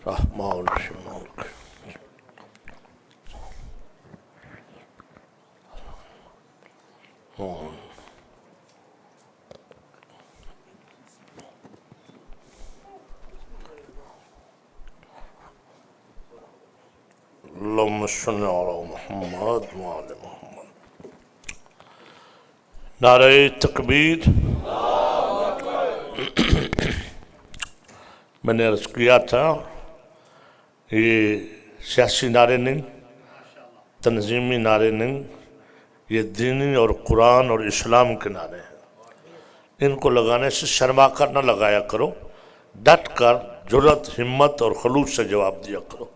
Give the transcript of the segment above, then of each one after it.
رحمان مالک اللهم صل علی محمد وعلی محمد۔ نعرہ تکبیر۔ میں نے عرض کیا تھا یہ سیاسی نعرے نہیں، تنظیمی نعرے نہیں، یہ دینی اور قرآن اور اسلام کے نعرے ہیں۔ ان کو لگانے سے شرما کر نہ لگایا کرو، ڈٹ کر جرأت، ہمت اور خلوص سے جواب دیا کرو۔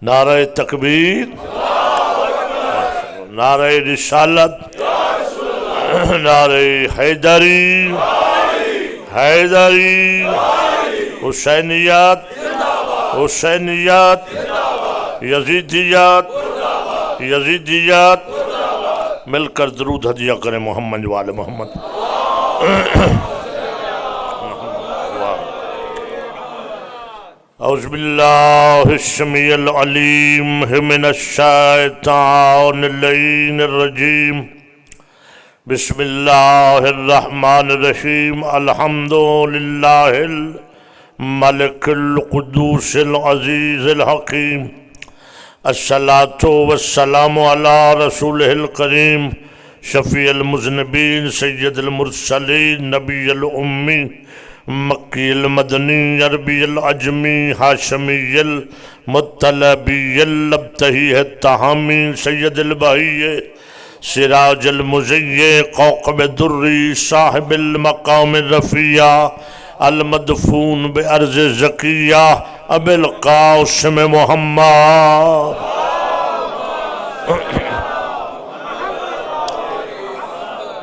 نعرہ تکبیر، نعرہ رسالت، نعرہ حیدری، حیدری، حسینیات، حسینیات، یزیدیات، یزیدیات، مل کر درود ہدیہ کریں محمد والے محمد۔ اعوذ باللہ السمیع العلیم من الشیطان اللعین الرجیم، بسم اللہ الرحمن الرحیم، الحمدللہ الملک القدوس العزیز الحکیم، الصلاة والسلام علی رسولہ الکریم، شفیع المذنبین، سید المرسلین، نبی الامی، مکی المدنی، عربی العجمی، ہاشمی المطلبی، الابتہی التہامی، سید البہی، سراج المزی، کوكب دری، صاحب المقام الرفیع، المدفون بأرض زکیہ، ابی القاسم محمد۔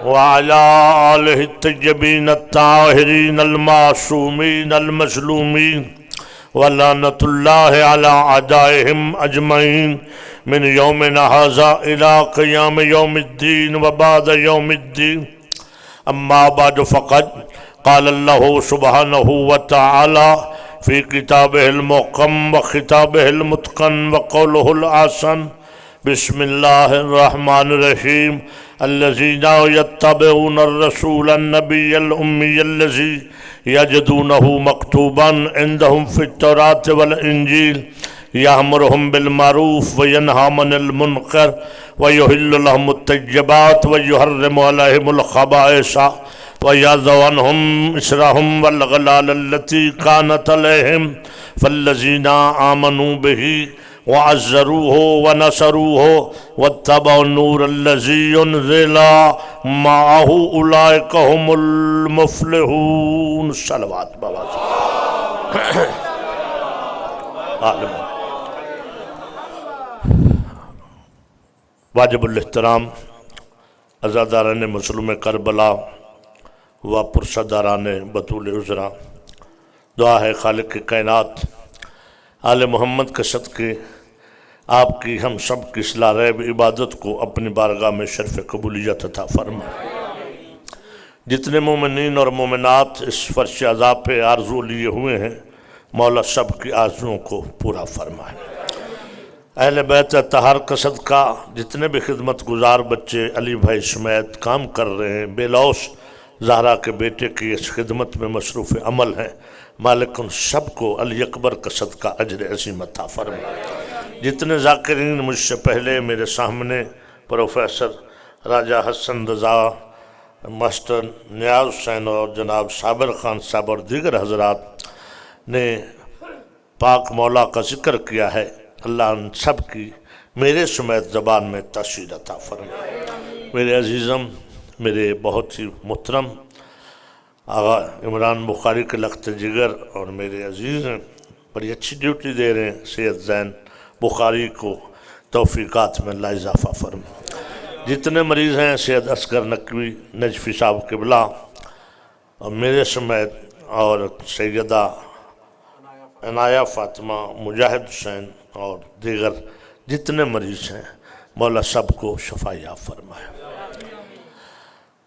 وعلى آلہ الطیبین الطاہرین المعصومین المظلومین، ولعنۃ اللہ علی اعدائہم اجمعین من یومنا ھذا الی قیام یوم الدین وبعد یوم الدین۔ اما بعد فقد قال اللہ سبحانہ وتعالی فی کتابہ المحکم وخطابہ المتقن وقولہ الحسن، بسم اللہ الرحمن الرحیم، الذین یتبعون الرسول النبی الامی الذی یجدونہ مکتوبا عندہم فی التوراۃ والانجیل، یأمرہم بالمعروف وینہی عن المنکر ویحل لہم الطیبات ویحرم علیہم الخبائث ویضع عنہم اصرہم والغلال التی کانت علیہم، فالذین آمنوا بہ وعزروه ونصروه واتبعوا النور الذي انزل معه اولئک هم المفلحون۔ صلوات بابا واجب الاحترام عزاداران مظلوم کربلا و پرصداران بطول عذرا، دعا ہے خالق کائنات آل محمد کے صدقے آپ کی ہم سب کی اصلاح ریب عبادت کو اپنی بارگاہ میں شرف قبولیت عطا فرمائے۔ جتنے مومنین اور مومنات اس فرش عذاب پہ آرزو لیے ہوئے ہیں، مولا سب کی آرزوؤں کو پورا فرمائے۔ اہل بیت اطہار کا صدقہ جتنے بھی خدمت گزار بچے علی بھائی سمیت کام کر رہے ہیں، بے لوث زہرا کے بیٹے کی اس خدمت میں مصروف عمل ہیں، مالک ان سب کو علی اکبر کا صدقہ اجر عظیم عطا فرمائے۔ جتنے ذاکرین مجھ سے پہلے میرے سامنے پروفیسر راجہ حسن رضا، ماسٹر نیاز حسین اور جناب صابر خان صاحب اور دیگر حضرات نے پاک مولا کا ذکر کیا ہے، اللہ ان سب کی میرے سمیت زبان میں تاثیر عطا فرمائے۔ میرے عزیزم، میرے بہت ہی محترم آغا عمران بخاری کے لخت جگر اور میرے عزیز ہیں، بڑی اچھی ڈیوٹی دے رہے ہیں، سید زین بخاری کو توفیقات میں اللہ اضافہ فرمائے۔ جتنے مریض ہیں سید اصغر نقوی نجفی صاحب قبلہ اور میرے سمیت اور سیدہ عنایہ فاطمہ، مجاہد حسین اور دیگر جتنے مریض ہیں، مولا سب کو شفا یاب فرمائے۔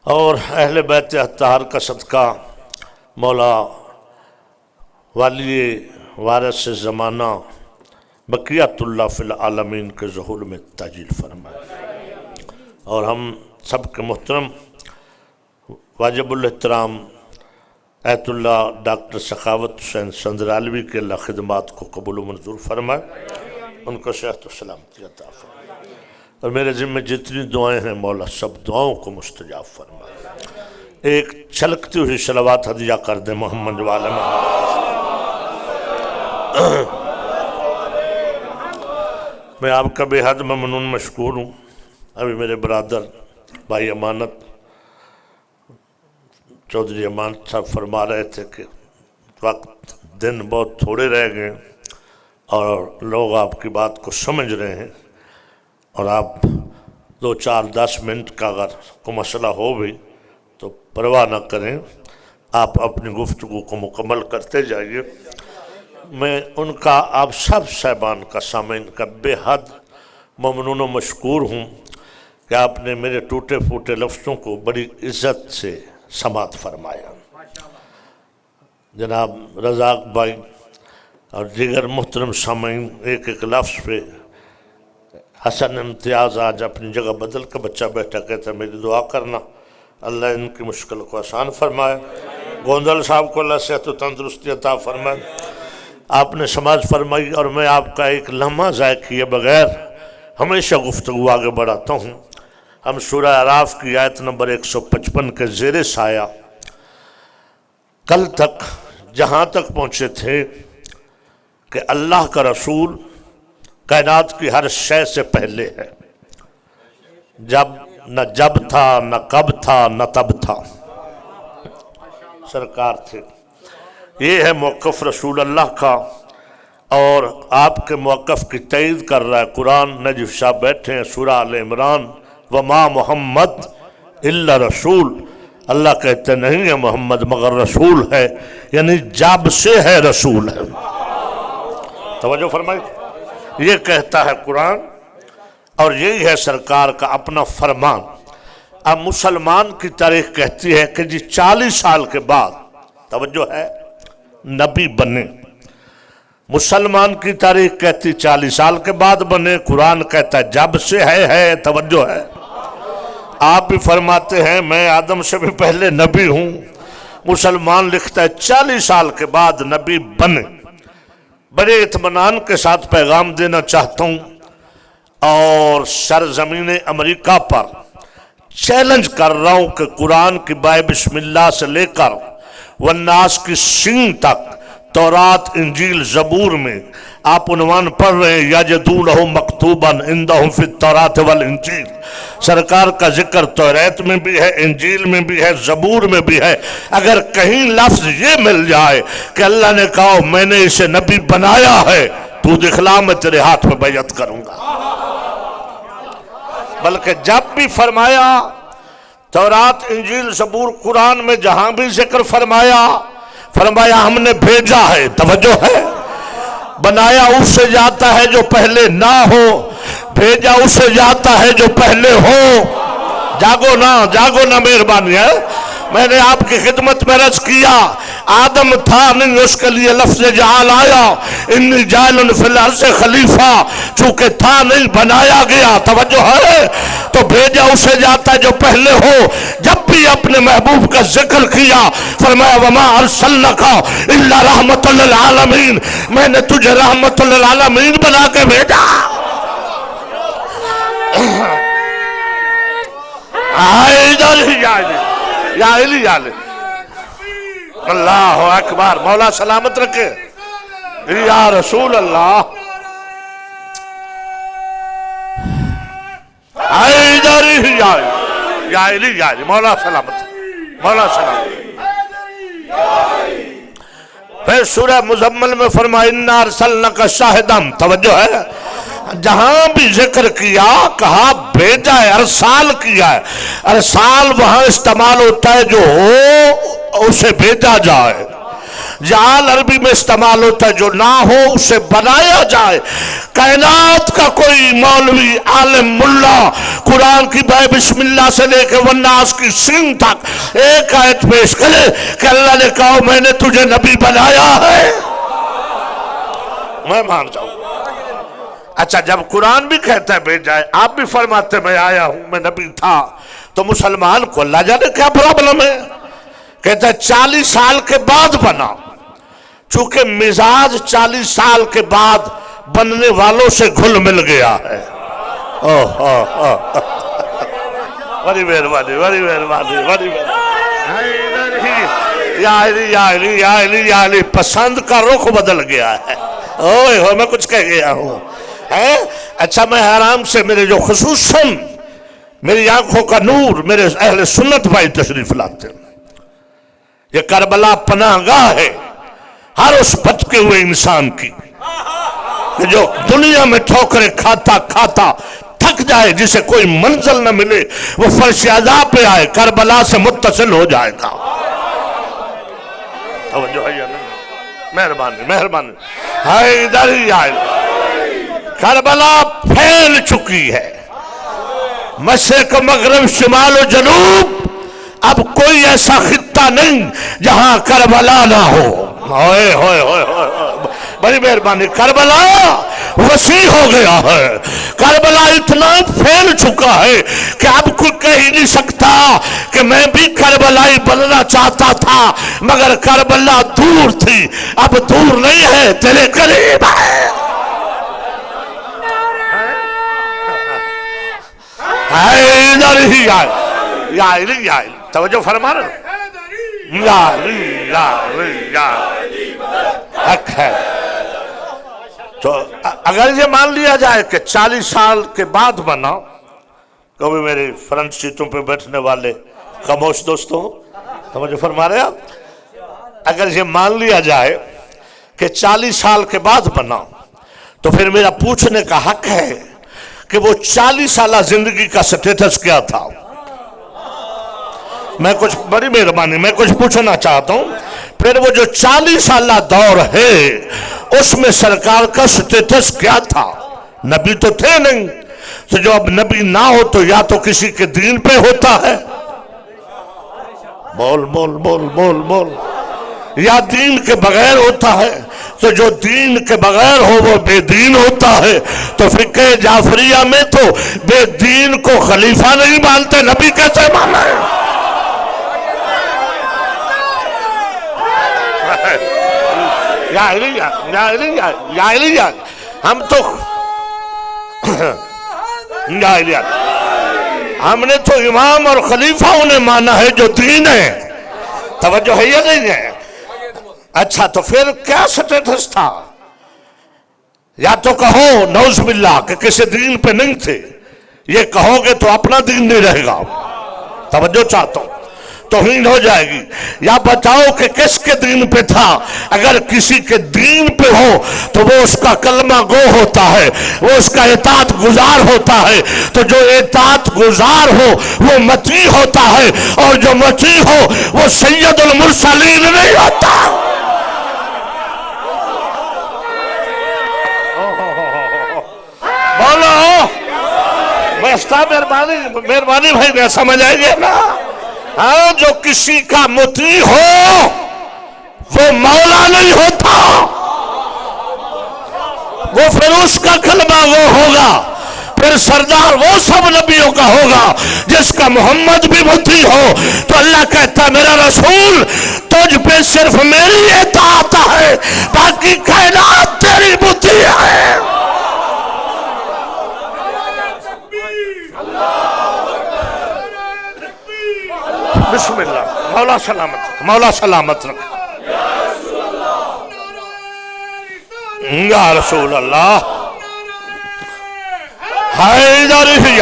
اور اہل بیت اطہار کا صدقہ مولا والی وارث زمانہ بقیت اللہ فی العالمین کے ظہور میں تاجیل فرمائے، اور ہم سب کے محترم واجب الاحترام ایت اللہ ڈاکٹر سخاوت حسین سندرالوی کے اللہ خدمات کو قبول و منظور فرمائے، ان کو صحت و سلامتی عطا فرمائے، اور میرے ذمہ جتنی دعائیں ہیں مولا سب دعاؤں کو مستجاب فرمائے۔ ایک چھلکتی ہوئی صلوات ہدیہ کر دیں محمد والے محمد۔ میں آپ کا بے حد ممنون مشکور ہوں۔ ابھی میرے برادر بھائی امانت چودھری امانت صاحب فرما رہے تھے کہ وقت دن بہت تھوڑے رہ گئے اور لوگ آپ کی بات کو سمجھ رہے ہیں، اور آپ 2-4-10 منٹ کا اگر کوئی مسئلہ ہو بھی تو پرواہ نہ کریں، آپ اپنی گفتگو کو مکمل کرتے جائیے۔ میں ان کا آپ سب صاحبان کا سامعین کا بے حد ممنون و مشکور ہوں کہ آپ نے میرے ٹوٹے پھوٹے لفظوں کو بڑی عزت سے سماعت فرمایا۔ جناب رزاق بھائی اور دیگر محترم سامعین ایک ایک لفظ پہ حسن امتیاز آج اپنی جگہ بدل کے بچہ بیٹھا کہتا ہے میری دعا کرنا اللہ ان کی مشکل کو آسان فرمائے، گوندل صاحب کو اللہ صحت و تندرستی عطا فرمائے۔ آپ نے سماعت فرمائی اور میں آپ کا ایک لمحہ ضائع کیے بغیر ہمیشہ گفتگو آگے بڑھاتا ہوں۔ ہم سورہ اعراف کی آیت نمبر 155 کے زیر سایہ کل تک جہاں تک پہنچے تھے کہ اللہ کا رسول کائنات کی ہر شے سے پہلے ہے، نہ جب تھا نہ کب تھا نہ تب تھا، سرکار تھے۔ یہ ہے موقف رسول اللہ کا، اور آپ کے موقف کی تائید کر رہا ہے قرآن۔ نجف صاحب بیٹھے ہیں سورہ آل عمران، وما محمد الا رسول، اللہ کہتے نہیں ہے محمد مگر رسول ہے، یعنی جب سے ہے رسول ہے۔ توجہ فرمائی، یہ کہتا ہے قرآن اور یہی ہے سرکار کا اپنا فرمان۔ اب مسلمان کی تاریخ کہتی ہے کہ جی 40 سال کے بعد توجہ ہے نبی بنے، مسلمان کی تاریخ کہتی 40 سال کے بعد بنے، قرآن کہتا ہے جب سے ہے، توجہ ہے۔ آپ بھی فرماتے ہیں میں آدم سے بھی پہلے نبی ہوں، مسلمان لکھتا ہے 40 سال کے بعد نبی بنے۔ بڑے اطمینان کے ساتھ پیغام دینا چاہتا ہوں اور سرزمین امریکہ پر چیلنج کر رہا ہوں کہ قرآن کی بائے بسم اللہ سے لے کر والناس کی سین تک، تورات انجیل زبور میں آپ عنوان پڑھ رہے ہیں یجدونہ مکتوبا عندہم فی التوراۃ والانجیل، سرکار کا ذکر توریت میں بھی ہے، انجیل میں بھی ہے، زبور میں بھی ہے۔ اگر کہیں لفظ یہ مل جائے کہ اللہ نے کہا میں نے اسے نبی بنایا ہے تو دکھلا میں تیرے ہاتھ میں بیعت کروں گا۔ بلکہ جب بھی فرمایا تورات انجیل زبور قرآن میں جہاں بھی ذکر فرمایا ہم نے بھیجا ہے، توجہ ہے، بنایا اس سے جاتا ہے جو پہلے نہ ہو، بھیجا اس سے جاتا ہے جو پہلے ہو۔ جاگو نہ مہربانی ہے۔ میں نے آپ کی خدمت میں عرض کیا آدم تھا نہیں، اس کے لیے لفظ جعل آیا، انی جاعل فی الارض خلیفہ، چونکہ تھا نہیں بنایا گیا، توجہ ہے، تو بھیجا اسے جاتا ہے جو پہلے ہو۔ جب بھی اپنے محبوب کا ذکر کیا فرمایا وما ارسلناک الا رحمۃ للعالمین، میں نے تجھے رحمت للعالمین بنا کے بھیجا۔ اللہ اکبر، مولا سلامت رکھے یا رسول اللہ۔ مولا سلامت، مولا سلامت۔ پھر سورہ مزمل میں فرمایا انا ارسلناک شاہدم، توجہ ہے، جہاں بھی ذکر کیا کہا بھیجا ہے، ارسال کیا ہے۔ ارسال وہاں استعمال ہوتا ہے جو ہو اسے بھیجا جائے، جعل عربی میں استعمال ہوتا ہے جو نہ ہو اسے بنایا جائے۔ کائنات کا کوئی مولوی عالم ملا قرآن کی بائے بسم اللہ سے لے کے والناس کی سین تک ایک آیت پیش کرے کہ اللہ نے کہا میں نے تجھے نبی بنایا ہے۔ میں مان جاؤں. اچھا جب قرآن بھی کہتا ہے بھیج جائے، آپ بھی فرماتے میں آیا ہوں، میں نبی تھا، تو مسلمان کو اللہ جانے کیا پرابلم ہے؟ کہتا ہے 40 سال کے بعد بنا، چونکہ مزاج 40 سال کے بعد بننے والوں سے گھل مل گیا ہے. بڑی مہربانی، بڑی مہربانی، بڑی مہربانی. یا علی یا علی یا علی یا علی، پسند کا رخ بدل گیا ہے. اوئے ہوئے میں کچھ کہہ گیا ہوں. اچھا میں حرام سے میرے جو خصوصاً میری آنکھوں کا نور میرے اہل سنت بھائی تشریف لاتے ہیں. یہ کربلا پناہ گاہ ہے ہر اس بھٹکے ہوئے انسان کی کہ جو دنیا میں ٹھوکریں کھاتا کھاتا تھک جائے، جسے کوئی منزل نہ ملے، وہ فرش عذاب پہ آئے، کربلا سے متصل ہو جائے گا. توجہ ہے یا نہیں؟ مہربانی مہربانی. حیدر یا کربلا پھیل چکی ہے، مشرق مغرب شمال و جنوب. اب کوئی ایسا خطہ نہیں جہاں کربلا نہ ہو. ہوئے ہوئے ہوئے بڑی مہربانی. کربلا وسیع ہو گیا ہے، کربلا اتنا پھیل چکا ہے کہ اب کوئی کہہ ہی نہیں سکتا کہ میں بھی کربلائی بننا چاہتا تھا، مگر کربلا دور تھی. اب دور نہیں ہے، تیرے قریب ہے. حیدر ہی یا علی یا علی. توجہ فرما رہے یا علی یا علی یا حق ہے. تو اگر یہ مان لیا جائے کہ 40 سال کے بعد بنا، کبھی میرے فرنٹ سیٹوں پہ بیٹھنے والے خاموش دوستوں توجہ فرما رہے آپ، اگر یہ مان لیا جائے کہ 40 سال کے بعد بنا، تو پھر میرا پوچھنے کا حق ہے کہ وہ 40 سالہ زندگی کا سٹیٹس کیا تھا. میں کچھ بڑی مہربانی میں کچھ پوچھنا چاہتا ہوں. پھر وہ جو 40 سالہ دور ہے اس میں سرکار کا سٹیٹس کیا تھا؟ نبی تو تھے نہیں، تو جو اب نبی نہ ہو تو یا تو کسی کے دین پہ ہوتا ہے، بول بول بول بول بول، یا دین کے بغیر ہوتا ہے. تو جو دین کے بغیر ہو وہ بے دین ہوتا ہے. تو فقہ جعفریہ میں تو بے دین کو خلیفہ نہیں مانتے، نبی کیسے مانا ہے؟ یا علی یا علی یا علی یا ہم تو یا علی ہم نے تو امام اور خلیفہ انہیں مانا ہے جو دین ہے. توجہ ہے یا نہیں ہے؟ اچھا تو پھر کیا سٹیٹس تھا؟ یا تو کہو نعوذ باللہ کہ کسی دین پہ نہیں تھے، یہ کہو گے تو اپنا دین نہیں رہے گا. توجہ چاہتا ہوں، توہین ہو جائے گی. یا بتاؤ کہ کس کے دین پہ تھا. اگر کسی کے دین پہ ہو تو وہ اس کا کلمہ گو ہوتا ہے، وہ اس کا اطاعت گزار ہوتا ہے. تو جو اطاعت گزار ہو وہ مطیع ہوتا ہے، اور جو مطیع ہو وہ سید المرسلین نہیں ہوتا. بولو مہربانی بھائی میں سمجھ آئے گے نا. ہاں جو کسی کا مطیع ہو وہ مولا نہیں ہوتا، وہ پھر اس کا کلمہ وہ ہوگا. پھر سردار وہ سب نبیوں کا ہوگا جس کا محمد بھی مطیع ہو. تو اللہ کہتا ہے میرا رسول تجھ پہ صرف میری اطاعت ہے، باقی کائنات تیری مطیع ہے. بسم اللہ. مولا سلامت رکھ، مولا سلامت رکھ. یا رسول اللہ. حیدر ہی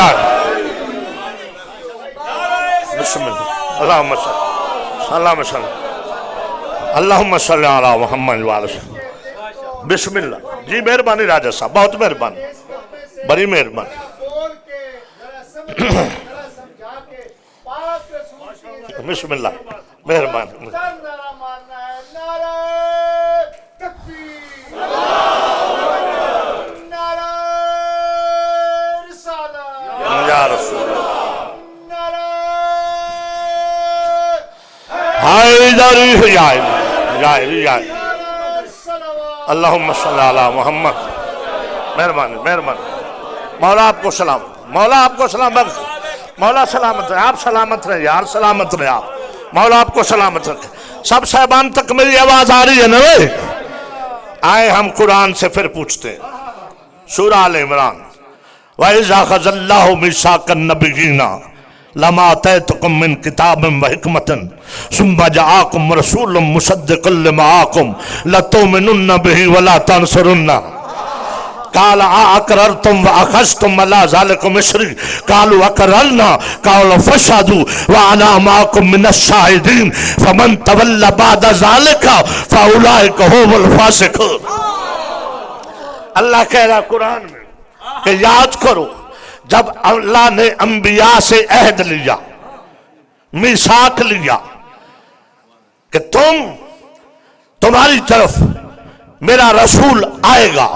بسم اللہ. اللہم صلی اللہم صلی اللہم صلی علی محمد وعلی وسلم. بسم اللہ. جی مہربانی راجہ صاحب، بہت مہربانی، بڑی مہربانی. بسم اللہ مہربانی. یا رسول حیدر یا اللہم صلی علی محمد. مہربانی مہربانی. مولا آپ کو سلام. مولا آپ کو سلام. مولا سلامت رہے. آپ سلامت رہے یار. سلامت رہے آپ. مولا آپ کو سلامت رکھے. سب صاحبان تک میری آواز آ رہی ہے نا؟ آئے ہم قرآن سے پھر پوچھتے ہیں. سورہ آل عمران. وَإِذَا أَخَذَ اللَّهُ مِيثَاقَ النَّبِيِّينَ لَمَا آتَيْتُكُم مِّن كِتَابٍ وَحِكْمَةٍ ثُمَّ جَاءَكُمْ رَسُولٌ مُصَدِّقٌ لِّمَا مَعَكُمْ لَتُؤْمِنُنَّ بِهِ وَلَا تَنصُرُنَّهُ قال أَأَقْرَرْتُمْ وَأَخَذْتُمْ عَلَىٰ ذَلِكُمْ إِصْرِي قالوا أَقْرَرْنَا قال فاشهدوا وأنا معكم من الشاهدين فمن تولى بعد ذلك فأولئك هم الفاسقون. اللہ کہہ رہا قرآن میں کہ یاد کرو جب اللہ نے انبیاء سے عہد لیا، میثاق لیا کہ تمہاری طرف میرا رسول آئے گا.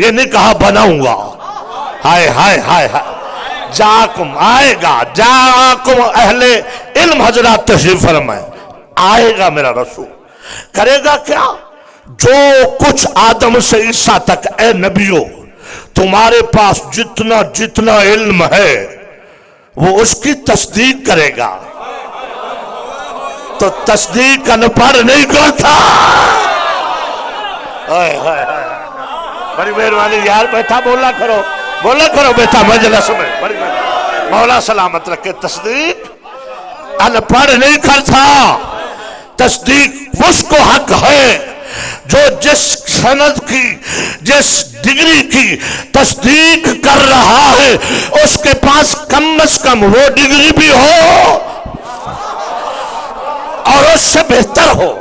یہ نہیں کہا بناؤں گا. ہائے ہائے ہائے ہائے. جاکم آئے گا. جاکم اہل علم حضرات تشریف فرمائے. آئے گا میرا رسول. کرے گا کیا؟ جو کچھ آدم سے عیسیٰ تک اے نبیوں تمہارے پاس جتنا جتنا علم ہے وہ اس کی تصدیق کرے گا. تو تصدیق ان پڑھ نہیں کرتا. بڑی مہربانی یار. بیٹھا بولا کرو بیٹا مجلس میں. بڑی مہربانی. مولا سلامت رکھے. تصدیق ان پڑھ نہیں کرتا. تصدیق اس کو حق ہے جو جس سند کی جس ڈگری کی تصدیق کر رہا ہے اس کے پاس کم از کم وہ ڈگری بھی ہو اور اس سے بہتر ہو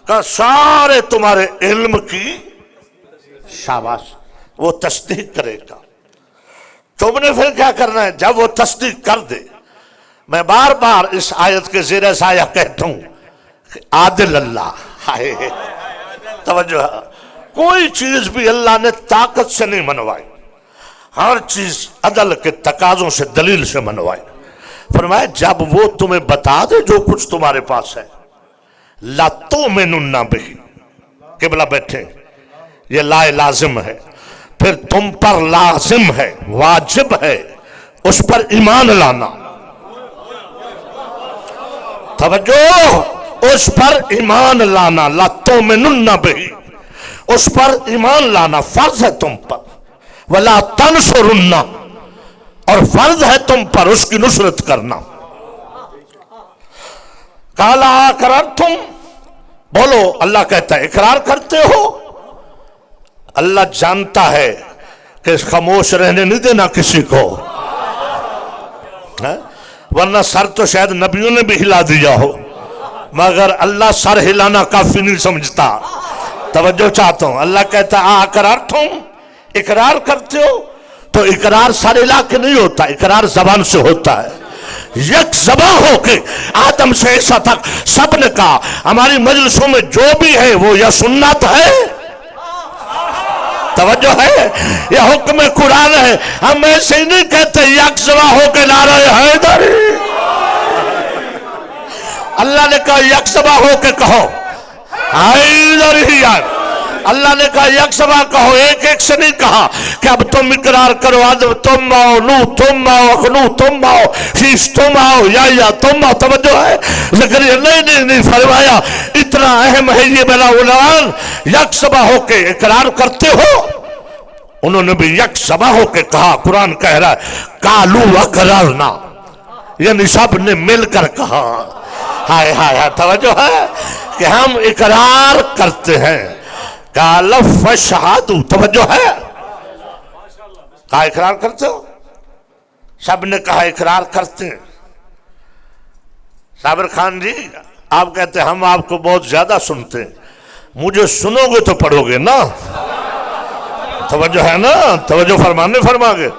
کہ سارے تمہارے علم کی شاباش وہ تصدیق کرے گا. تم نے پھر کیا کرنا ہے جب وہ تصدیق کر دے؟ میں بار بار اس آیت کے زیر سایہ کہتا ہوں کہ عادل اللہ. توجہ. کوئی چیز بھی اللہ نے طاقت سے نہیں منوائی. ہر چیز عدل کے تقاضوں سے دلیل سے منوائی. فرمایا جب وہ تمہیں بتا دے جو کچھ تمہارے پاس ہے لَتُؤْمِنُنَّ بِهِ. قبلہ بیٹھے. یہ لا لازم ہے. پھر تم پر لازم ہے واجب ہے اس پر ایمان لانا. توجہ. اس پر ایمان لانا. لَتُؤْمِنُنَّ بِهِ. اس پر ایمان لانا فرض ہے تم پر. وَلَا تَنْصُرُنَّ. اور فرض ہے تم پر اس کی نصرت کرنا. قَالَ أَقْرَرْتُمْ. بولو. اللہ کہتا ہے اقرار کرتے ہو. اللہ جانتا ہے کہ خاموش رہنے نہیں دینا کسی کو. ورنہ سر تو شاید نبیوں نے بھی ہلا دیا ہو مگر اللہ سر ہلانا کافی نہیں سمجھتا. توجہ چاہتا ہوں. اللہ کہتا ہے اقرار تم اقرار کرتے ہو. تو اقرار سر ہلا کے نہیں ہوتا. اقرار زبان سے ہوتا ہے. یک زبان ہو کے آدم سے عیسیٰ تک سب نے کہا. ہماری مجلسوں میں جو بھی ہے وہ یا سنت ہے. توجہ ہے. یہ حکم قرآن ہے. ہم ایسے ہی نہیں کہتے یک زبان ہو کے نعرہ حیدری. اللہ نے کہا یک زبان ہو کے کہو حیدری. اللہ نے کہا یک زبان کہو. ایک ایک سے نہیں کہا کہ اب تم اقرار کرو. آدم تم آؤ. نو تم آؤ. اخنو تم آؤ. شیش تم آؤ. یا تم آؤ. توجہ ہے. زکریا نہیں فرمایا اتنا اہم ہے یہ بلا اولان. یک زبان ہو کے اقرار کرتے ہو. انہوں نے بھی یک زبان ہو کے کہا. قرآن کہہ رہا ہے قالوا اقررنا. یعنی سب نے مل کر کہا. ہائے ہائے. توجہ ہے کہ ہم اقرار کرتے ہیں. قال فاشهدوا. توجہ ہے. کہا اقرار کرتے ہو. سب نے کہا اقرار کرتے ہیں. صابر خان جی آپ کہتے ہیں ہم آپ کو بہت زیادہ سنتے ہیں. مجھے سنو گے تو پڑھو گے نا. توجہ ہے نا. توجہ فرما گے.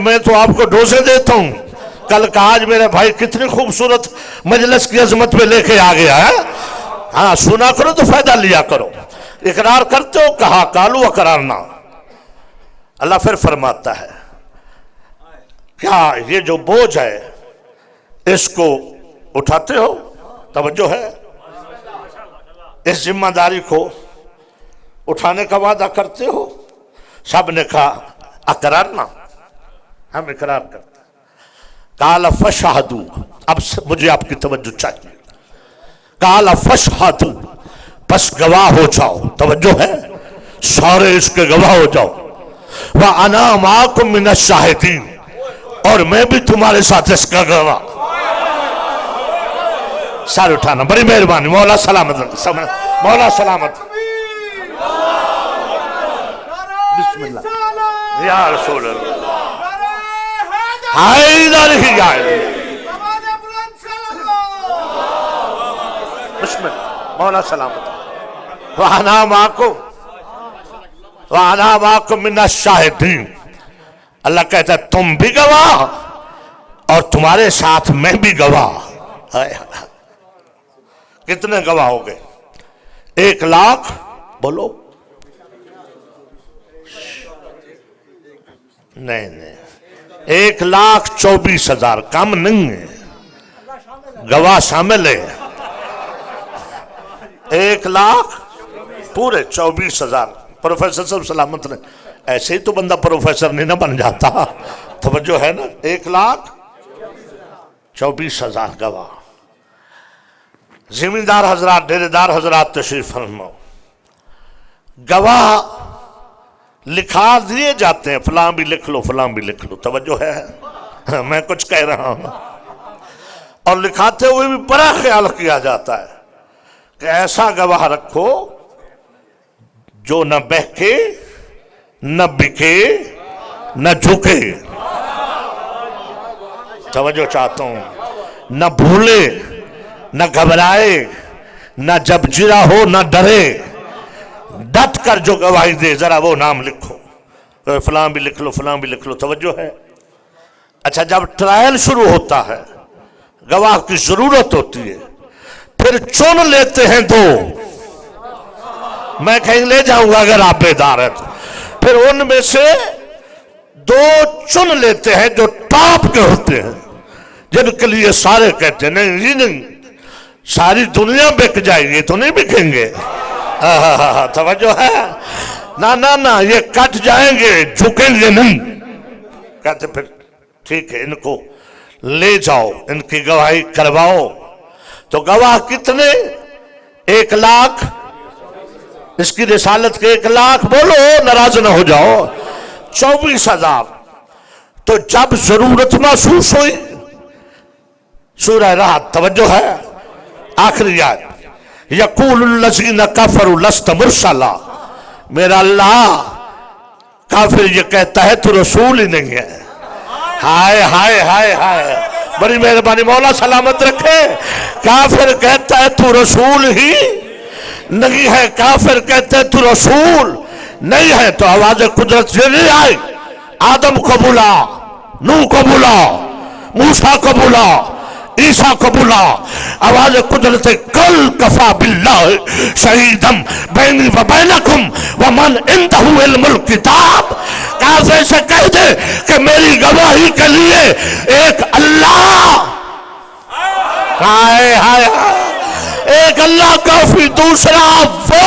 میں تو آپ کو ڈوزے دیتا ہوں. کل کا آج میرے بھائی کتنی خوبصورت مجلس کی عظمت پہ لے کے آ گیا ہے. ہاں سنا کرو تو فائدہ لیا کرو. اقرار کرتے ہو. کہا قالوا اقرارنا. اللہ پھر فرماتا ہے کیا یہ جو بوجھ ہے اس کو اٹھاتے ہو. توجہ ہے. اس ذمہ داری کو اٹھانے کا وعدہ کرتے ہو؟ سب نے کہا اقرارنا، ہم اقرار کرتے ہیں۔ قال فشہدوا، اب مجھے آپ کی توجہ چاہیے، قال فشہدوا، پس گواہ ہو جاؤ، توجہ ہے، سارے اس کے گواہ ہو جاؤ، وَأَنَا مَعَكُمْ مِنَ الشَّاهِدِينَ، اور میں بھی تمہارے ساتھ اس کا گواہ۔ سارے اٹھانا، بڑی مہربانی، مولا سلامت، مولا سلامت، بسم اللہ یا رسول اللہ، حیدر ہی جائے، بسم اللہ، مولا سلامت، وَأَنَا مَعَكُمْ وَأَنَا مَعَكُمْ مِنَ الشَّاهِدِينَ، اللہ کہتا ہے تم بھی گواہ اور تمہارے ساتھ میں بھی گواہ۔ کتنے گواہ ہو گئے؟ 1,00,000 بولو، نہیں نہیں، 1,24,000، کم نہیں ہے، گواہ شامل ہے، 1,00,000 پورے 24,000۔ پروفیسر صاحب سلامت نے، ایسے ہی تو بندہ پروفیسر نہیں نہ بن جاتا، توجہ ہے نا، 1,24,000 گواہ۔ زمیندار حضرات، ڈیرے دار حضرات تشریف فرماؤ، گواہ لکھا دیے جاتے ہیں، فلاں بھی لکھ لو، فلاں بھی لکھ لو، توجہ ہے، میں کچھ کہہ رہا ہوں، اور لکھاتے ہوئے بھی بڑا خیال کیا جاتا ہے کہ ایسا گواہ رکھو جو نہ بہکے، نہ بکے، نہ جھکے، توجہ چاہتا ہوں، نہ بھولے، نہ گھبرائے، نہ جب جرا ہو، نہ ڈرے، ڈٹ کر جو گواہی دے، ذرا وہ نام لکھو، فلاں بھی لکھ لو، فلاں بھی لکھ لو، توجہ ہے۔ اچھا، جب ٹرائل شروع ہوتا ہے، گواہ کی ضرورت ہوتی ہے، پھر چن لیتے ہیں دو، میں کہیں لے جاؤں گا اگر آپ بیدار ہیں تو، پھر ان میں سے 2 چن لیتے ہیں جو ٹاپ کے ہوتے ہیں، جن کے لیے سارے کہتے ہیں نہیں یہ نہیں، ساری دنیا بک جائے گی تو نہیں بکیں گے، توجہ ہے، نہ یہ کٹ جائیں گے، جھکیں گے نہیں، کہتے پھر ٹھیک ہے ان کو لے جاؤ، ان کی گواہی کرواؤ۔ تو گواہ کتنے؟ 1,00,000، اس کی رسالت کے 1,00,000 بولو، ناراض نہ ہو جاؤ، 24,000۔ تو جب ضرورت محسوس ہوئی، سورہ رعد، توجہ ہے، آخری آیت، یقول الذین کفروا لست مرسلا، میرا اللہ، کافر یہ کہتا ہے تو رسول ہی نہیں ہے، ہائے ہائے ہائے ہائے، بڑی مہربانی، مولا سلامت رکھے، کافر کہتا ہے تو رسول ہی نہیں ہے، کافر کہتے ہیں تو رسول نہیں ہے، تو آواز قدرت یہ نہیں آئی، آدم کو بلا، نوح کو بلا، موسیٰ کو بلا، عیسیٰ کو بلا، آواز قدرت کل کفا باللہ شہیدم بینی و بینکم ومن عندہ علم الکتاب، کافر سے کہہ دے کہ میری گواہی کے لیے ایک اللہ، ہائے ہائے ایک اللہ کافی، دوسرا وہ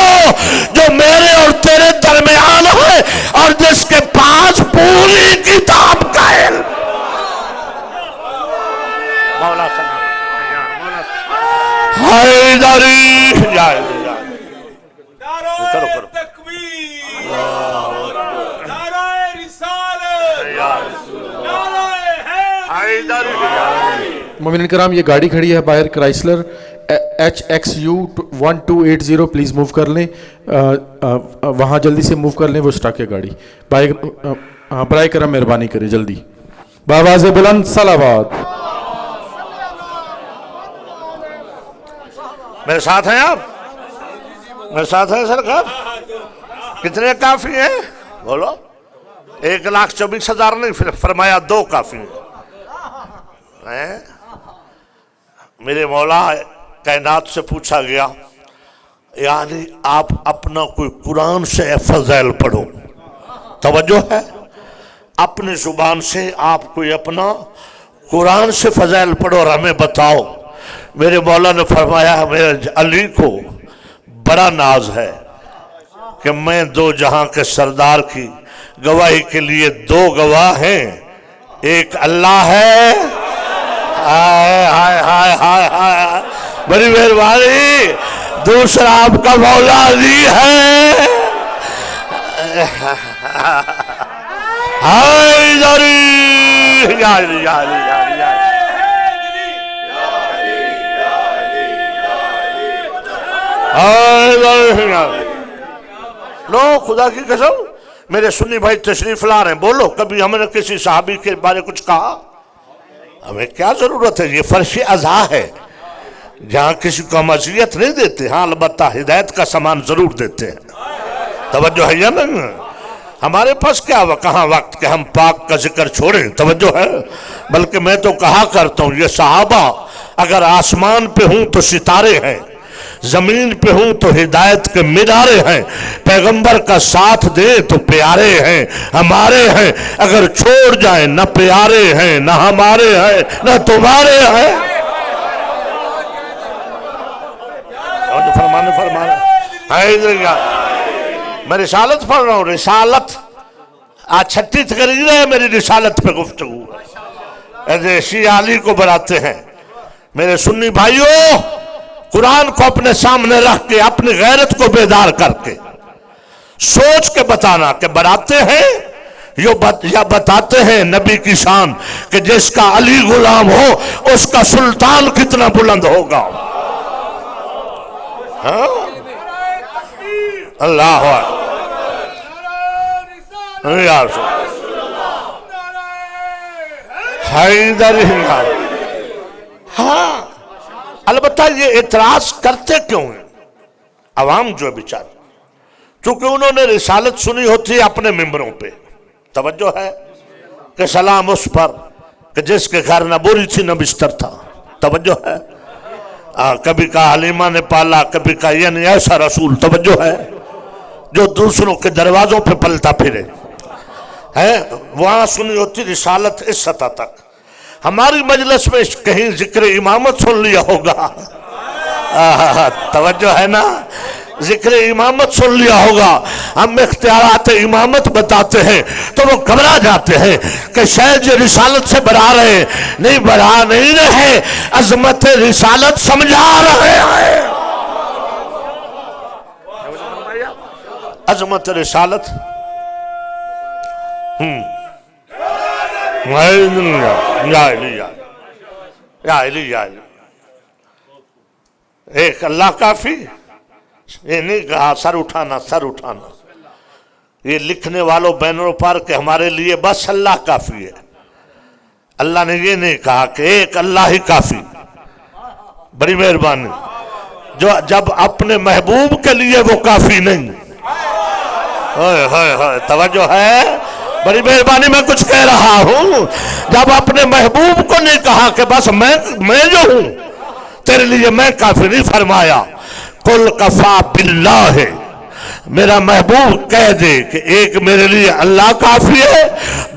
جو میرے اور تیرے درمیان ہے اور جس کے پاس پوری کتاب کا علم۔ مولا حیدری جائے کرو کرو تکبیر، نعرہ رسالت، نعرہ حیدری۔ مومنین کرام، یہ گاڑی کھڑی ہے باہر، کرائسلر HXU 1280، پلیز موو کر لیں، وہاں جلدی سے موو کر لیں، وہ سٹاک ہے گاڑی، برائے کرم مہربانی کریں جلدی، بآواز بلند صلوات۔ میرے ساتھ ہیں آپ؟ میرے ساتھ ہیں سرکار؟ کتنے کافی ہیں؟ بولو، 1,24,000 نہیں، پھر فرمایا 2 کافی ہیں۔ میرے مولا کائنات سے پوچھا گیا، یعنی آپ اپنا کوئی قرآن سے فضائل پڑھو، توجہ ہے، اپنی زبان سے آپ کوئی اپنا قرآن سے فضائل پڑھو اور ہمیں بتاؤ۔ میرے مولا نے فرمایا، میرے علی کو بڑا ناز ہے کہ میں دو جہاں کے سردار کی گواہی کے لیے دو گواہ ہیں، ایک اللہ ہے، ہائے ہائے ہائے ہائے ہائے بڑی مہربانی، دوسرا آپ کا مولا علی ہے، ہائے دری یا علی یا علی یا علی یا علی۔ لو خدا کی قسم، میرے سنی بھائی تشریف لا رہے ہیں، بولو کبھی ہم نے کسی صحابی کے بارے کچھ کہا؟ ہمیں کیا ضرورت ہے، یہ فرش عزا ہے، جہاں کسی کو ہم اذیت نہیں دیتے، ہاں البتہ ہدایت کا سامان ضرور دیتے ہیں، توجہ ہے یا نہیں؟ ہمارے پاس کیا کہاں وقت کہ ہم پاک کا ذکر چھوڑیں، توجہ ہے؟ بلکہ میں تو کہا کرتا ہوں یہ صحابہ اگر آسمان پہ ہوں تو ستارے ہیں، زمین پہ ہوں تو ہدایت کے مینارے ہیں، پیغمبر کا ساتھ دیں تو پیارے ہیں، ہمارے ہیں، اگر چھوڑ جائیں نہ پیارے ہیں نہ ہمارے ہیں نہ تمہارے ہیں۔ میں رسالت پڑھ رہا ہوں، رسالت آج 36 تقریر ہے میری رسالت پہ گفتگو، ایسے شیعہ علی کو بناتے ہیں۔ میرے سنی بھائیوں، قرآن کو اپنے سامنے رکھ کے اپنی غیرت کو بیدار کر کے سوچ کے بتانا کہ بناتے ہیں یا بتاتے ہیں نبی کی شان کہ جس کا علی غلام ہو اس کا سلطان کتنا بلند ہوگا۔ اللہ حیدر، ہاں البتہ یہ اعتراض کرتے کیوں ہیں عوام جو ہے بیچارے؟ چونکہ انہوں نے رسالت سنی ہوتی ہے اپنے ممبروں پہ، توجہ ہے کہ سلام اس پر کہ جس کے گھر نہ بوری تھی نہ بستر تھا، توجہ ہے؟ کبھی کہا حلیمہ نے پالا، کبھی کہا یعنی ایسا رسول، توجہ ہے؟ جو دوسروں کے دروازوں پہ پلتا پھرے ہے، وہاں سنی ہوتی رسالت اس سطح تک۔ ہماری مجلس میں کہیں ذکر امامت سن لیا ہوگا، توجہ ہے نا، ذکر امامت سن لیا ہوگا، ہم اختیارات امامت بتاتے ہیں تو وہ گھبرا جاتے ہیں کہ شاید یہ رسالت سے بڑھا رہے ہیں، نہیں بڑھا نہیں رہے، عظمت رسالت سمجھا رہے ہیں، عظمت رسالت۔ یا علی یا علی یا علی، ایک اللہ کافی، یہ نہیں کہا سر اٹھانا سر اٹھانا، یہ لکھنے والوں بینروں پر کہ ہمارے لیے بس اللہ کافی ہے، اللہ نے یہ نہیں کہا کہ ایک اللہ ہی کافی، بڑی مہربانی، جو جب اپنے محبوب کے لیے وہ کافی نہیں، توجہ ہے، بڑی مہربانی، میں کچھ کہہ رہا ہوں، جب اپنے محبوب کو نہیں کہا کہ بس میں جو ہوں تیرے لیے میں کافی نہیں فرمایا، قل کفا باللہ، میرا محبوب کہہ دے کہ ایک میرے لیے اللہ کافی ہے،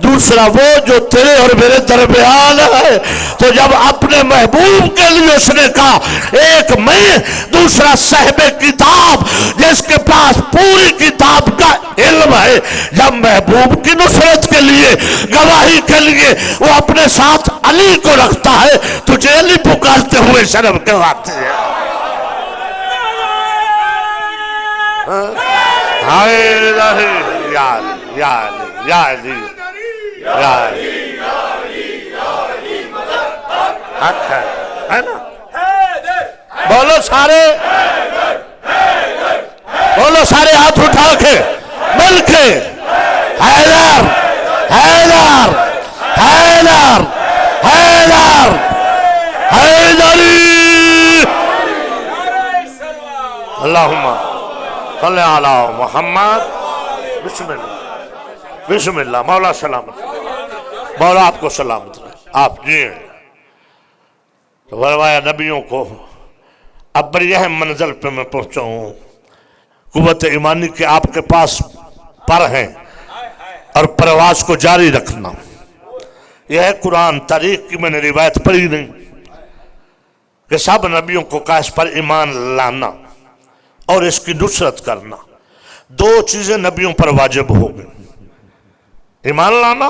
دوسرا وہ جو تیرے اور میرے درمیان ہے، تو جب اپنے محبوب کے لیے اس نے کہا ایک میں، دوسرا صاحب کتاب جس کے پاس پوری کتاب کا علم ہے، جب محبوب کی نصرت کے لیے گواہی کے لیے وہ اپنے ساتھ علی کو رکھتا ہے، تجھے علی پکارتے ہوئے شرم کیوں آتی ہے؟ یا علی یا علی یا علی یا علی، حق ہے نا؟ بولو سارے، بولو سارے ہاتھ اٹھا کے مل کے، حیدر حیدر حیدر حیدر حیدری، اللہم صلی علی محمد، بسم اللہ بسم اللہ، مولا سلامت، مولا آپ کو سلامت رہے، آپ جی ہیں تو فرمایا نبیوں کو اب بڑی اہم منزل پہ میں پہنچا ہوں، قوت ایمانی کے آپ کے پاس پر ہیں اور پرواز کو جاری رکھنا، یہ ہے قرآن، تاریخ کی میں نے روایت پڑھی نہیں کہ سب نبیوں کو کہا اس پر ایمان لانا اور اس کی نصرت کرنا، دو چیزیں نبیوں پر واجب ہو گئی، ایمان لانا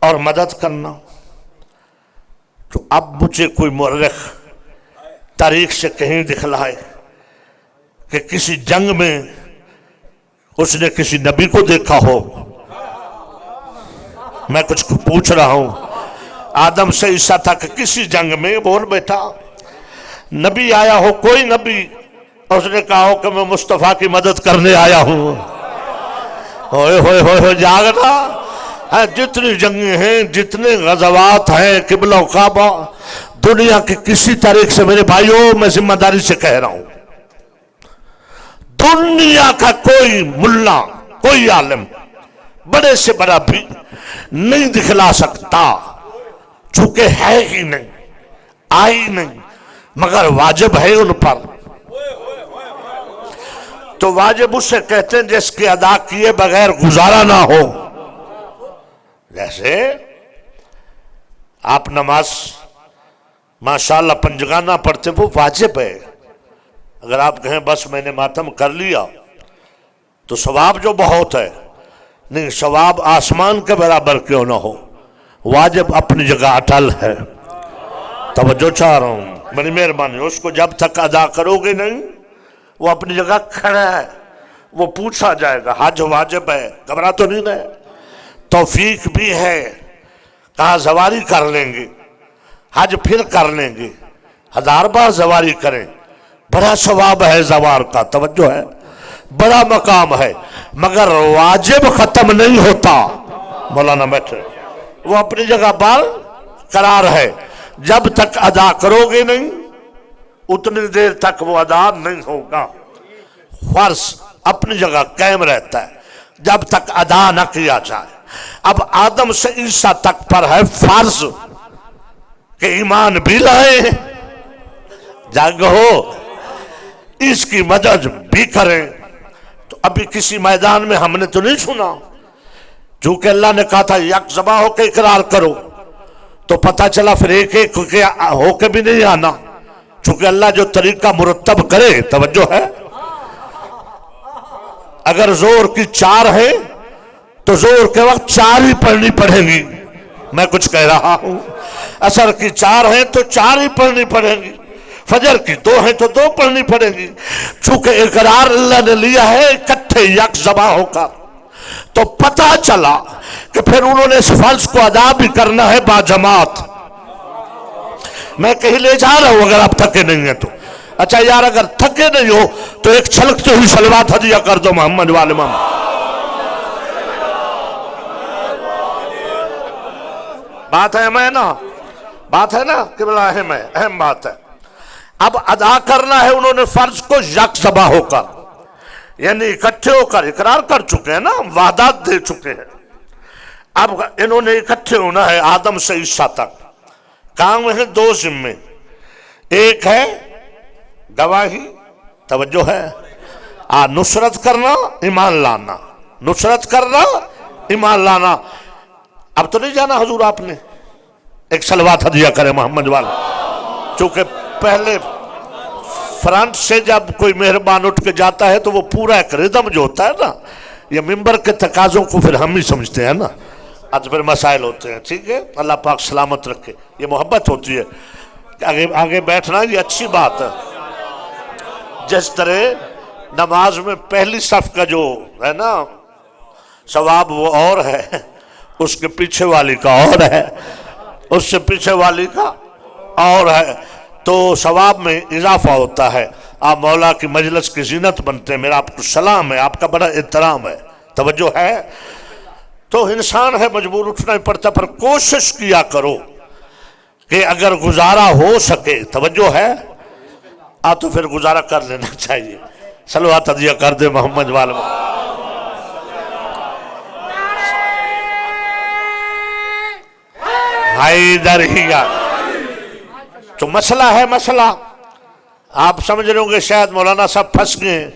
اور مدد کرنا۔ تو اب مجھے کوئی مورخ تاریخ سے کہیں دکھلائے کہ کسی جنگ میں اس نے کسی نبی کو دیکھا ہو۔ میں کچھ پوچھ رہا ہوں، آدم سے عیسیٰ تک کسی جنگ میں بول بیٹا نبی آیا ہو، کوئی نبی اس نے کہا ہو کہ میں مصطفیٰ کی مدد کرنے آیا ہوں؟ ہوئے ہوئے ہوئے ہوئے جاگنا، جتنی جنگیں ہیں، جتنے غزوات ہیں، قبلہ و کعبہ، دنیا کے کسی تاریخ سے میرے بھائیوں میں ذمہ داری سے کہہ رہا ہوں، دنیا کا کوئی ملا، کوئی عالم، بڑے سے بڑا بھی نہیں دکھلا سکتا، چونکہ ہے ہی نہیں، آئی نہیں، مگر واجب ہے ان پر۔ تو واجب اسے کہتے ہیں جس کے ادا کیے بغیر گزارا نہ ہو۔ جیسے آپ نماز ماشاءاللہ پنجگانہ پڑھتے وہ واجب ہے، اگر آپ کہیں بس میں نے ماتم کر لیا تو ثواب جو بہت ہے، نہیں، ثواب آسمان کے برابر کیوں نہ ہو، واجب اپنی جگہ اٹل ہے۔ توجہ چاہ رہا ہوں، بڑی مہربانی، اس کو جب تک ادا کرو گے نہیں وہ اپنی جگہ کھڑا ہے، وہ پوچھا جائے گا۔ حج واجب ہے، گھبرا تو نہیں رہے، توفیق بھی ہے، کہاں زواری کر لیں گے، حج پھر کر لیں گے، 1000 بار زواری کریں، بڑا ثواب ہے زوار کا، توجہ ہے، بڑا مقام ہے، مگر واجب ختم نہیں ہوتا۔ مولانا بیٹھے، وہ اپنی جگہ بال قرار ہے، جب تک ادا کرو گے نہیں اتنی دیر تک وہ ادا نہیں ہوگا۔ فرض اپنی جگہ قائم رہتا ہے جب تک ادا نہ کیا جائے۔ اب آدم سے عیسیٰ تک پر ہے فرض کہ ایمان بھی لائے، جنگ ہو، اس کی مدد بھی کریں۔ تو ابھی کسی میدان میں ہم نے تو نہیں سنا، چونکہ اللہ نے کہا تھا یک ذبح ہو کے اقرار کرو، تو پتہ چلا پھر ایک ایک ہو کے بھی نہیں آنا، چونکہ اللہ جو طریقہ مرتب کرے، توجہ ہے، اگر زور کی 4 ہے تو زور کے وقت 4 ہی پڑھنی پڑیں گی، میں کچھ کہہ رہا ہوں، عصر کی 4 ہیں تو 4 ہی پڑھنی پڑیں گی، فجر کی 2 ہیں تو 2 پڑھنی پڑیں گی، چونکہ اقرار اللہ نے لیا ہے اکٹھے یک ذبح ہو کر۔ تو پتہ چلا کہ پھر انہوں نے اس فرض کو ادا بھی کرنا ہے با جماعت۔ میں کہیں لے جا رہا ہوں اگر آپ تھکے نہیں ہیں تو، اچھا یار اگر تھکے نہیں ہو تو ایک چھلکتے ہوئی صلوات ہدیہ کر دو محمد والے محمد۔ بات ہے میں نا، بات ہے نا قبلہ، اہم ہے، اہم بات ہے۔ اب ادا کرنا ہے انہوں نے فرض کو یک ذبح ہو کر، یعنی اکٹھے ہو کر اقرار کر چکے ہیں نا، وعدات دے چکے ہیں۔ اب انہوں نے اکٹھے ہونا ہے آدم سے عیسیٰ تک، کام ہے 2 ذمے، ایک ہے گواہی، توجہ ہے، نصرت کرنا، ایمان لانا، نصرت کرنا، ایمان لانا۔ اب تو نہیں جانا حضور آپ نے، ایک صلوات ہدیہ کرے محمد والا، چونکہ پہلے فرنٹ سے جب کوئی مہربان اٹھ کے جاتا ہے تو وہ پورا ایک ردم جو ہوتا ہے نا، یہ ممبر کے تقاضوں کو پھر ہم ہی سمجھتے ہیں نا، آج پھر مسائل ہوتے ہیں، ٹھیک ہے، اللہ پاک سلامت رکھے، یہ محبت ہوتی ہے کہ آگے بیٹھنا، یہ اچھی بات ہے۔ جس طرح نماز میں پہلی صف کا جو ہے نا ثواب وہ اور ہے، اس کے پیچھے والی کا اور ہے، اس سے پیچھے والی کا اور ہے، تو ثواب میں اضافہ ہوتا ہے۔ آپ مولا کی مجلس کی زینت بنتے ہیں، میرا آپ کو سلام ہے، آپ کا بڑا احترام ہے، توجہ ہے۔ تو انسان ہے مجبور اٹھنا ہی پڑتا، پر کوشش کیا کرو کہ اگر گزارا ہو سکے، توجہ ہے، تو پھر گزارا کر لینا چاہیے۔ صلوات ہدیہ کر دے محمد والے۔ حیدر ہی گا تو مسئلہ ہے، مسئلہ آپ سمجھ رہے ہوں گے شاید مولانا صاحب پھنس گئے،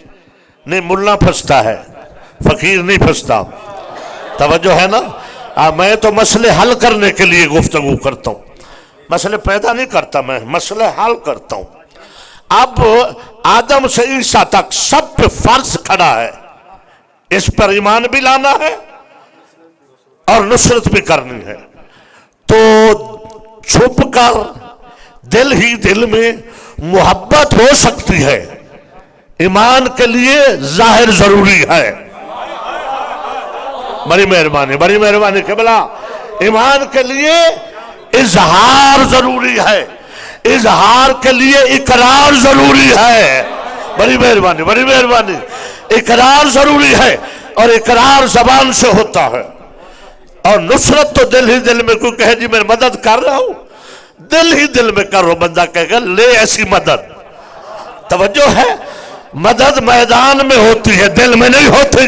نہیں، ملا پھنستا ہے، فقیر نہیں پھنستا، توجہ ہے نا۔ میں تو مسئلے حل کرنے کے لیے گفتگو کرتا ہوں، مسئلے پیدا نہیں کرتا، میں مسئلے حل کرتا ہوں۔ اب آدم سے عیسیٰ تک سب پہ فرض کھڑا ہے، اس پر ایمان بھی لانا ہے اور نصرت بھی کرنی ہے۔ تو چھپ کر دل ہی دل میں محبت ہو سکتی ہے، ایمان کے لیے ظاہر ضروری ہے۔ بڑی مہربانی قبلہ، ایمان کے لیے اظہار ضروری ہے، اظہار کے لیے اقرار ضروری ہے۔ بڑی مہربانی، اقرار ضروری ہے اور اقرار زبان سے ہوتا ہے، اور نصرت تو دل ہی دل میں۔ کوئی کہے جی میں مدد کر رہا ہوں، دل ہی دل میں کرو، بندہ کہے گا لے ایسی مدد۔ توجہ ہے، مدد میدان میں ہوتی ہے، دل میں نہیں ہوتی۔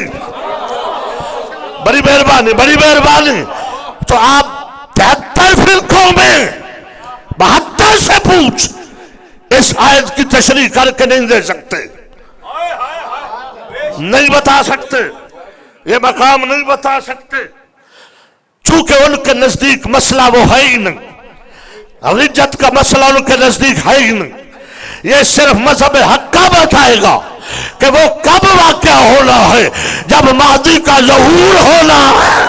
بڑی مہربانی۔ تو آپ 73 فرقوں میں 72 سے پوچھ، اس آیت کی تشریح کر کے نہیں دے سکتے، نہیں بتا سکتے، یہ مقام نہیں بتا سکتے، چونکہ ان کے نزدیک مسئلہ وہ ہے ہی نہیں، رجت کا مسئلہ ان کے نزدیک ہے ہی نہیں۔ یہ صرف مذہب حق کا بتائے گا کہ وہ کب واقع ہونا ہے، جب مہدی کا ظہور ہونا ہے۔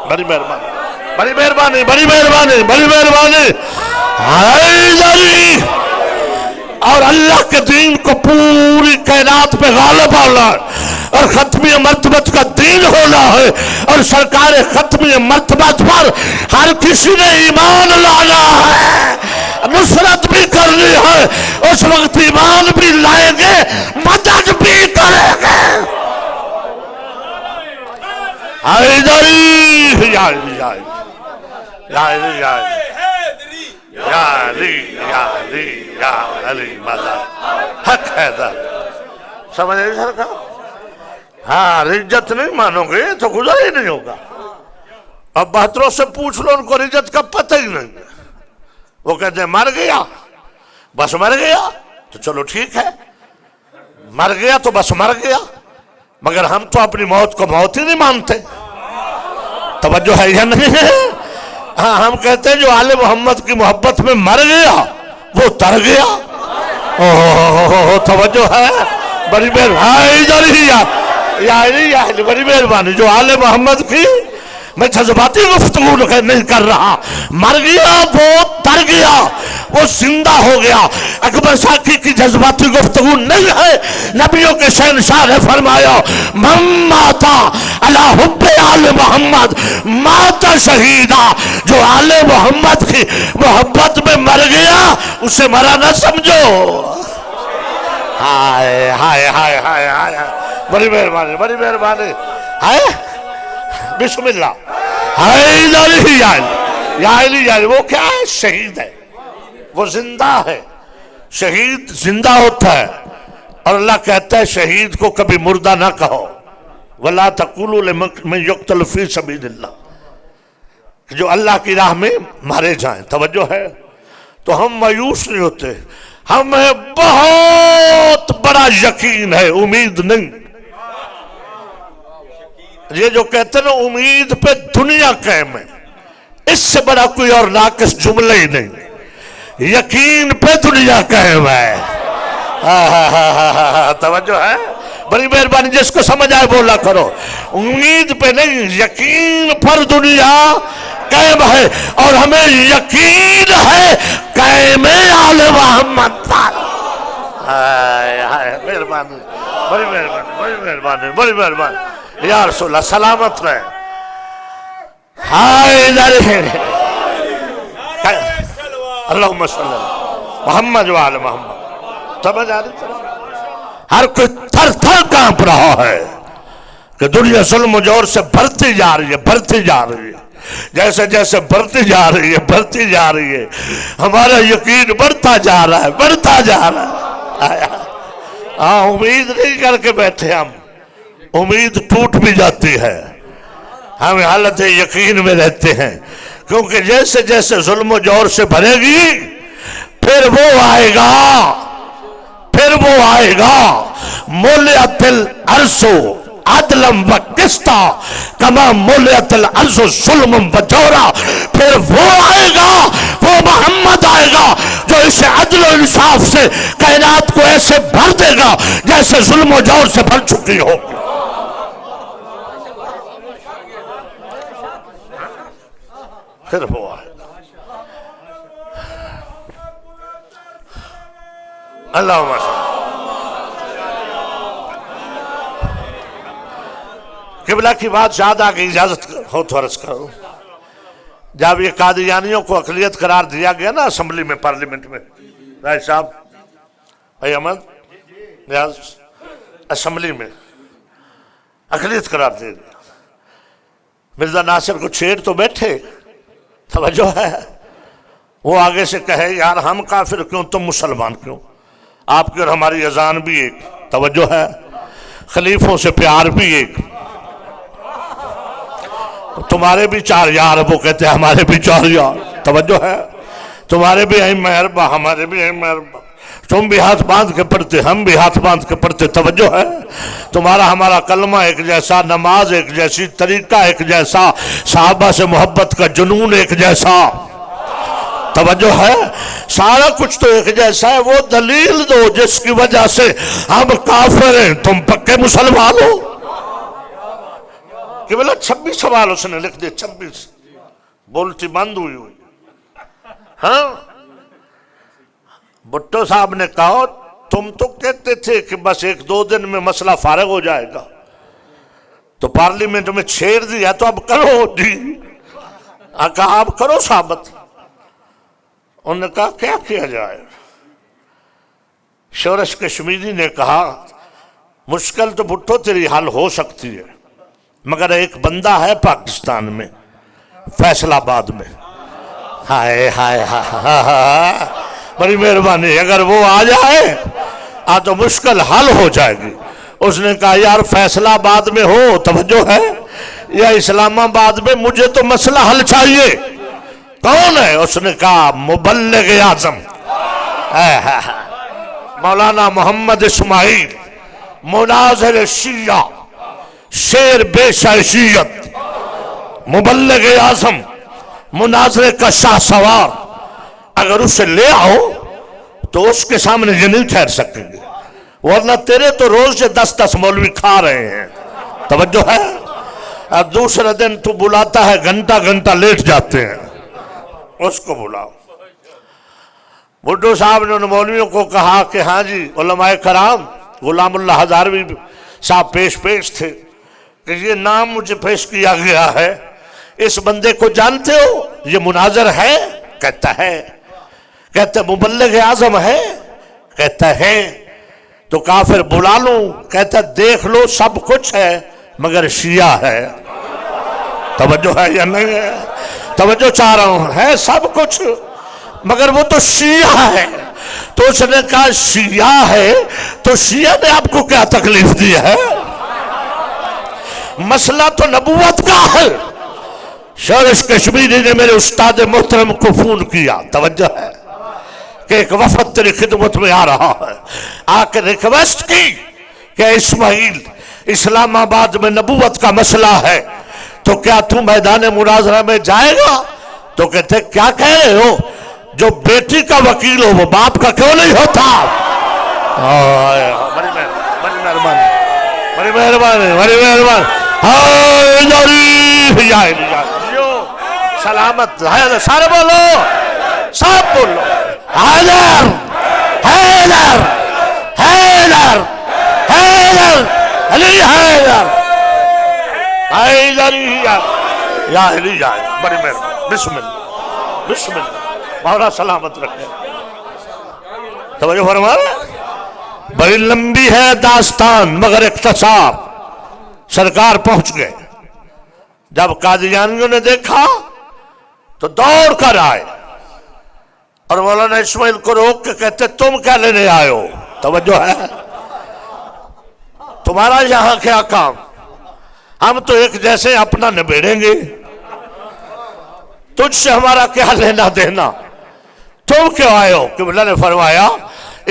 بڑی مہربانی۔ حیدری، اور اللہ کے دین کو پوری کائنات پہ غالب ہونا ہے، اور ختمی مرتبت کا دین ہونا ہے، اور سرکار ختمی مرتبت پر ہر کسی نے ایمان لانا ہے، نصرت بھی کرنی ہے، اس وقت ایمان بھی لائیں گے، مدد بھی کریں گے۔ حیدری، یا علی، یا علی، یا علی، یا علی، یا علی، یا علی، یا علی، مدد حق حیدر۔ سمجھ آئی سرکار؟ ہاں، رجت نہیں مانو گے تو گزر ہی نہیں ہوگا۔ اب بہتروں سے پوچھ لو، ان کو رجت کا پتہ ہی نہیں ہے، وہ کہتے ہیں مر گیا، بس مر گیا تو چلو ٹھیک ہے، مر گیا تو بس مر گیا، مگر ہم تو اپنی موت کو موت ہی نہیں مانتے۔ توجہ ہے یا نہیں ہے؟ ہاں، ہم کہتے ہیں جو آل محمد کی محبت میں مر گیا وہ تر گیا۔ توجہ ہے؟ بڑی مہربانی، جو آل محمد کی، میں جذباتی گفتگو نہیں کر رہا، مر گیا وہ تر گیا، وہ زندہ ہو گیا۔ اکبر ساکی کی جذباتی گفتگو نہیں ہے، نبیوں کے شہنشاہ نے فرمایا من ماتا علی حب آل محمد مات شہیدہ، جو آل محمد کی محبت میں مر گیا اسے مرا نہ سمجھو۔ ہائے ہائے ہائے ہائے ہائے، بڑی مہربانی، ہائے بسم اللہ۔ حیدری، یا علی، وہ کیا ہے؟ شہید ہے، وہ زندہ ہے۔ شہید زندہ ہوتا ہے، اور اللہ کہتا ہے شہید کو کبھی مردہ نہ کہو، وَلَا تَقُولُوا لِمَنْ يُقْتَلُ فِي سَبِيلِ اللَّهِ، جو اللہ کی راہ میں مارے جائیں۔ توجہ ہے؟ تو ہم مایوس نہیں ہوتے، ہمیں بہت بڑا یقین ہے، امید نہیں۔ یہ جو کہتے ہیں نا امید پہ دنیا قائم ہے، اس سے بڑا کوئی اور ناقص جملہ ہی نہیں۔ یقین پہ دنیا قائم ہے۔ توجہ ہے؟ بڑی مہربانی، جس کو سمجھ آئے بولا کرو، امید پہ نہیں، یقین پر دنیا قائم ہے، اور ہمیں یقین ہے قائم آل محمد پر۔ مہربانی، بڑی مہربانی، یا رسول اللہ سلامت رہے۔ اللہم صلی اللہ محمد وعلی محمد۔ سمجھ آ رہی؟ ہر کوئی تھر تھر کانپ رہا ہے کہ دنیا ظلم و جور سے بڑھتی جا رہی ہے، جیسے جیسے بڑھتی جا رہی ہے، ہمارا یقین بڑھتا جا رہا ہے۔ ہاں، امید نہیں کر کے بیٹھے ہم، امید ٹوٹ بھی جاتی ہے، ہم حالت یقین میں رہتے ہیں، کیونکہ جیسے جیسے ظلم و جور سے بھرے گی، پھر وہ آئے گا ملئت الارض عدلا و قسطا کما ملئت الارض ظلم و جورا۔ پھر وہ آئے گا، وہ محمد آئے گا جو اسے عدل و انصاف سے کائنات کو ایسے بھر دے گا جیسے ظلم و جور سے بھر چکی ہو. پھر ہوا اللہم قبلہ کی بات یاد آگئی. اجازت ہو تو عرض کروں. جب یہ قادیانیوں کو اقلیت قرار دیا گیا نا اسمبلی میں، پارلیمنٹ میں، رائے صاحب بھائی احمد نیاز، اسمبلی میں اقلیت قرار دے دیا. مرزا ناصر کو چھیڑ تو بیٹھے، توجہ ہے، وہ آگے سے کہے یار ہم کافر کیوں، تم مسلمان کیوں، آپ کی اور ہماری اذان بھی ایک، توجہ ہے، خلیفوں سے پیار بھی ایک، تمہارے بھی 4 یار، وہ کہتے ہیں ہمارے بھی 4 یار، توجہ ہے، تمہارے بھی ہیں مہربا، ہمارے بھی ہیں مہربا، تم بھی ہاتھ باندھ کے پڑھتے، ہم بھی ہاتھ باندھ کے پڑھتے، توجہ ہے، تمہارا ہمارا کلمہ ایک جیسا، نماز ایک جیسی، طریقہ ایک جیسا، صحابہ سے محبت کا جنون ایک جیسا، توجہ ہے، سارا کچھ تو ایک جیسا ہے. وہ دلیل دو جس کی وجہ سے ہم کافر ہیں، تم پکے مسلمان ہو. کہ بلا 26 سوال اس نے لکھ دے، 26 بولتی بند ہوئی ہوئی. ہاں بھٹو صاحب نے کہا تم تو کہتے تھے کہ بس 1-2 دن میں مسئلہ فارغ ہو جائے گا، تو پارلیمنٹ میں چھیڑ دیا تو اب کرو جی. کہا اب کرو ثابت. انہوں نے کہا کیا کیا جائے؟ شورش کشمیری نے کہا مشکل تو بھٹو تیری حل ہو سکتی ہے، مگر ایک بندہ ہے پاکستان میں، فیصل آباد میں، ہائے ہائے ہائے، بڑی مہربانی، اگر وہ آ جائے تو مشکل حل ہو جائے گی. اس نے کہا یار فیصل آباد میں ہو، توجہ ہے، یا اسلام آباد میں، مجھے تو مسئلہ حل چاہیے. کون ہے؟ اس نے کہا مبلغ اعظم مولانا محمد اسماعیل، مناظر شیعہ، شیر بے شیعیت، مبلغ اعظم، مناظر کا شاہ سوار. اگر اسے لے آؤ تو اس کے سامنے یہ نہیں ٹھہر سکیں گے، ورنہ تیرے تو روز سے 10 مولوی کھا رہے ہیں، توجہ ہے. اور دوسرے دن تو بلاتا ہے، گھنٹہ لیٹ جاتے ہیں. اس کو بلاؤ. بھٹو صاحب نے ان مولویوں کو کہا کہ ہاں جی علماء کرام، غلام اللہ ہزاروی صاحب پیش تھے کہ یہ نام مجھے پیش کیا گیا ہے، اس بندے کو جانتے ہو؟ یہ مناظر ہے؟ کہتا ہے. کہتا مبلغ اعظم ہے؟ کہتا ہے. تو کافر بلا لوں؟ کہتا دیکھ لو سب کچھ ہے مگر شیعہ ہے. توجہ ہے یا نہیں ہے؟ توجہ چاہ رہا ہوں، ہے سب کچھ مگر وہ تو شیعہ ہے. تو اس نے کہا شیعہ ہے تو شیعہ نے آپ کو کیا تکلیف دی ہے؟ مسئلہ تو نبوت کا ہے. شورش کشمیری نے میرے استاد محترم کو فون کیا، توجہ ہے، کہ ایک وفد تیری خدمت میں آ رہا ہے، آ کے ریکویسٹ کی کہ اسماعیل اسلام آباد میں نبوت کا مسئلہ ہے تو کیا تو میدان مناظرہ میں جائے گا؟ تو کہتے کیا کہہ رہے ہو؟ جو بیٹی کا وکیل ہو وہ باپ کا کیوں نہیں ہوتا؟ بڑی مہربانی سلامت. سارے بولو، سب بولو، حیدر حیدر حیدر حیدر علی حیدر حیدر یا علی یا. بڑی مہربانی، بسم اللہ بسم اللہ. مولا سلامت رکھے. توجہ فرما. بڑی لمبی ہے داستان مگر اختصار. سرکار پہنچ گئے. جب قادیانیوں نے دیکھا تو دوڑ کر آئے اور مولانا اسماعیل کو روک کے کہتے تم کیا لینے آئے ہو؟ توجہ ہے، تمہارا یہاں کیا کام؟ ہم تو ایک جیسے اپنا نبیڑیں گے، تجھ سے ہمارا کیا لینا دینا؟ تم کیوں آئے ہو؟ قبلہ نے فرمایا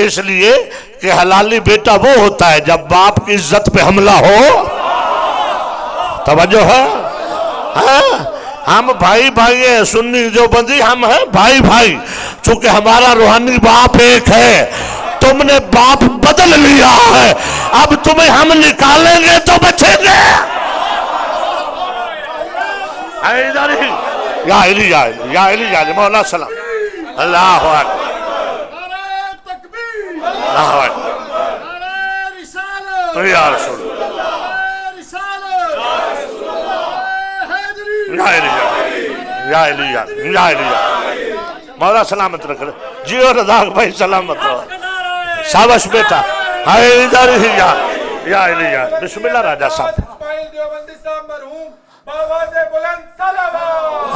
اس لیے کہ حلالی بیٹا وہ ہوتا ہے جب باپ کی عزت پہ حملہ ہو. توجہ ہے، ہم بھائی بھائی ہیں، سنی جو بندی ہم ہیں بھائی بھائی، چونکہ ہمارا روحانی باپ ایک ہے، تم نے باپ بدل لیا ہے، اب تمہیں ہم نکالیں گے تو بچیں گے۔ یا علی یا علی یا علی یا علی مولا سلام۔ اللہ اکبر، اللہ اکبر، یا رسول یا علی یا علی یا علی یا علی، مولا سلامت رکھ رہے جیو رضاق بھائی، سلامت رہو، شاباش بیٹا، حیدر یا علی یا، بسم اللہ راجہ صاحب۔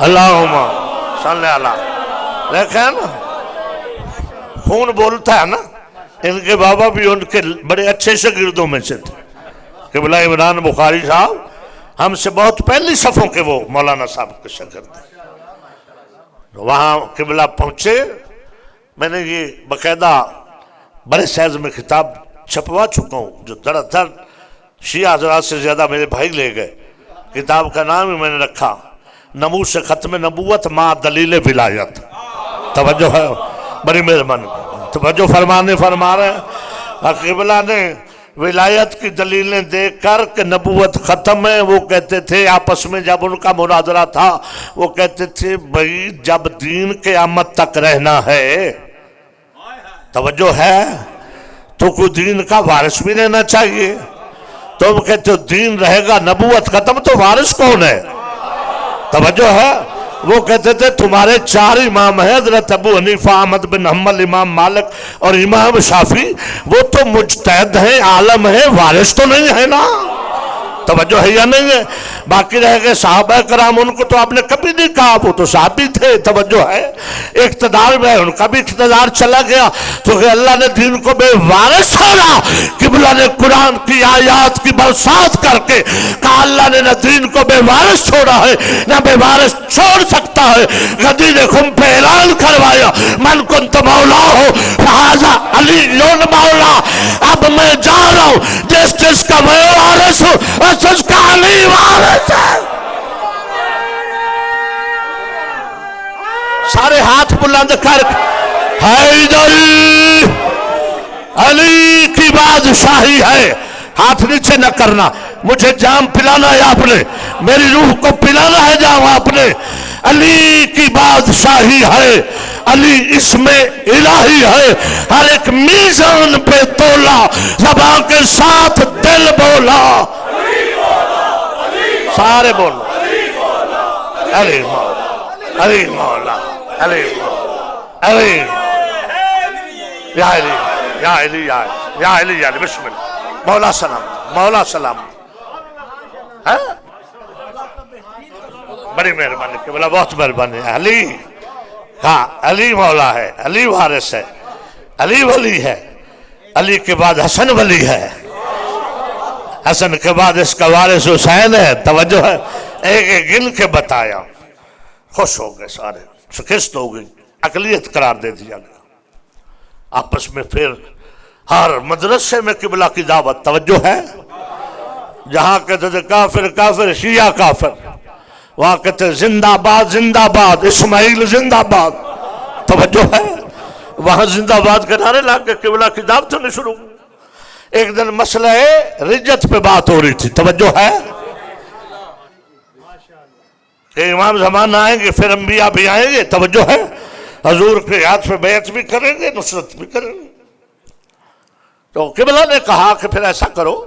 اللہم صلی اللہ، دیکھیں نا خون بولتا ہے نا، ان کے بابا بھی ان کے بڑے اچھے شاگردوں میں سے تھے، قبلہ عمران بخاری صاحب ہم سے بہت پہلی صفوں کے وہ مولانا صاحب کے شاگرد تھے۔ وہاں قبلہ پہنچے، میں نے یہ باقاعدہ بڑے سائز میں کتاب چھپوا چکا ہوں، جو در در شیعہ حضرات سے زیادہ میرے بھائی لے گئے۔ کتاب کا نام ہی میں نے رکھا نموذ سے ختم نبوت ما دلیل ولایت۔ توجہ ہے، بڑی مہربانی، توجہ فرما رہے ہیں۔ قبلہ نے ولایت کی دلیلیں دے کر کہ نبوت ختم ہے، وہ کہتے تھے آپس میں جب ان کا مناظرہ تھا، وہ کہتے تھے بھئی جب دین قیامت تک رہنا ہے، توجہ ہے، تو کوئی دین کا وارث بھی رہنا چاہیے۔ تم کہتے ہو دین رہے گا، نبوت ختم، تو وارث کون ہے؟ توجہ ہے، وہ کہتے تھے تمہارے 4 امام ہیں، حضرت ابو حنیفہ، احمد بن حنبل، امام مالک اور امام شافعی، وہ تو مجتہد ہیں، عالم ہیں، وارث تو نہیں ہے نا؟ توجہ ہے یا نہیں ہے؟ باقی رہ گئے صحابہ کرام، ان کو تو آپ نے کبھی نہیں کہا، وہ تو صحابی تھے، توجہ ہے۔ اقتدار میں ان کا بھی اقتدار چلا گیا، تو کہ اللہ نے دین کو بے وارث چھوڑا۔ قبلہ نے قرآن کی آیات کی برسات کر کے کہا اللہ نے نہ دین کو بے وارث چھوڑا ہے، نہ بے وارث چھوڑ سکتا ہے۔ غدیر خم پہ اعلان کروایا من کنت مولا ہو فہذا علی مولا، اب میں جا رہا ہوں، جس جس کا میں وارث ہوں اس کا علی وارث ہے۔ سارے ہاتھ بلند کر حیدری علی کی بادشاہی ہے، ہاتھ نیچے نہ کرنا، مجھے جام پلانا ہے آپ نے، میری روح کو پلانا ہے جام آپ نے۔ علی کی بادشاہی ہے، علی اسم الہی ہے، ہر ایک میزان پہ تولا، زبان کے ساتھ دل بولا، سارے بولو علی مولا، علی مولا، علی مولا، علی یا علی یا علی یا علی یا علی، بسم اللہ، مولا سلام، مولا سلام، بڑی مہربانی، قبلہ بہت مہربانی ہے۔ علی، ہاں علی مولا ہے، علی وارث ہے، علی ولی ہے، علی کے بعد حسن ولی ہے، حسن کے بعد اس کا وارث حسین ہے، توجہ ہے، ایک ایک گن کے بتایا، خوش ہو گئے سارے، شکست ہو گئی، اقلیت قرار دے دیا گیا۔ آپس میں پھر ہر مدرسے میں قبلہ کی دعوت، توجہ ہے، جہاں کہتے تھے کافر کافر، شیعہ کافر، وہاں کہتے زندہ باد زندہ باد، اسماعیل زندہ باد، توجہ ہے، وہاں زندہ باد کے نعرے لا کے قبلہ کی دعوت ہونے شروع۔ ایک دن مسئلہ رجت پہ بات ہو رہی تھی، توجہ ہے کہ امام زمان آئیں گے، پھر انبیاء بھی آئیں گے، توجہ ہے، حضور کے ہاتھ پہ بیعت بھی کریں گے، نصرت بھی کریں گے۔ تو قبلہ نے کہا کہ پھر ایسا کرو،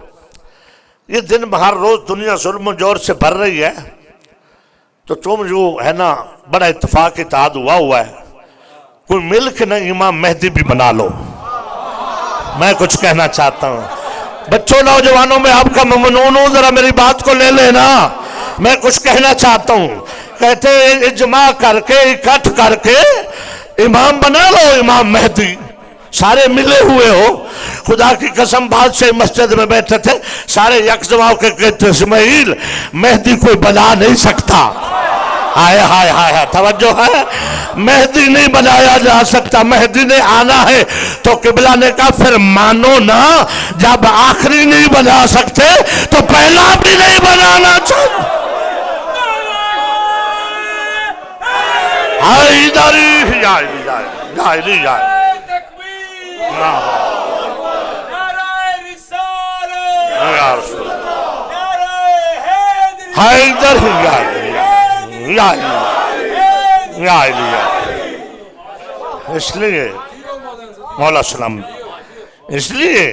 یہ دن ہر روز دنیا ظلم و جور سے بھر رہی ہے، تو تم جو ہے نا بڑا اتفاق اتحاد ہوا ہے، کوئی مل کے نہ امام مہدی بھی بنا لو۔ میں کچھ کہنا چاہتا ہوں بچوں نوجوانوں میں آپ کا ممنون ہوں، ذرا میری بات کو لے لینا، میں کچھ کہنا چاہتا ہوں۔ کہتے اجماع کر کے اکٹھ کر کے امام بنا لو، امام مہدی، سارے ملے ہوئے ہو، خدا کی قسم بادشاہ مسجد میں بیٹھے تھے، سارے یکجمع کے کہتے اسماعیل مہدی کوئی بنا نہیں سکتا، ہائے ہائے ہائے، توجہ ہے، مہدی نہیں بنایا جا سکتا، مہدی نے آنا ہے۔ تو قبلہ نے کہا پھر مانو نا، جب آخری نہیں بنا سکتے تو پہلا بھی نہیں بنانا چاہیے۔ حیدری یا علی یا علی یا علی تکبیر نعرہ رسالت یا رسول نعرہ حیدری حیدر یا علی یا علی یا علی یا علی۔ اس لیے مولا سلام اس لیے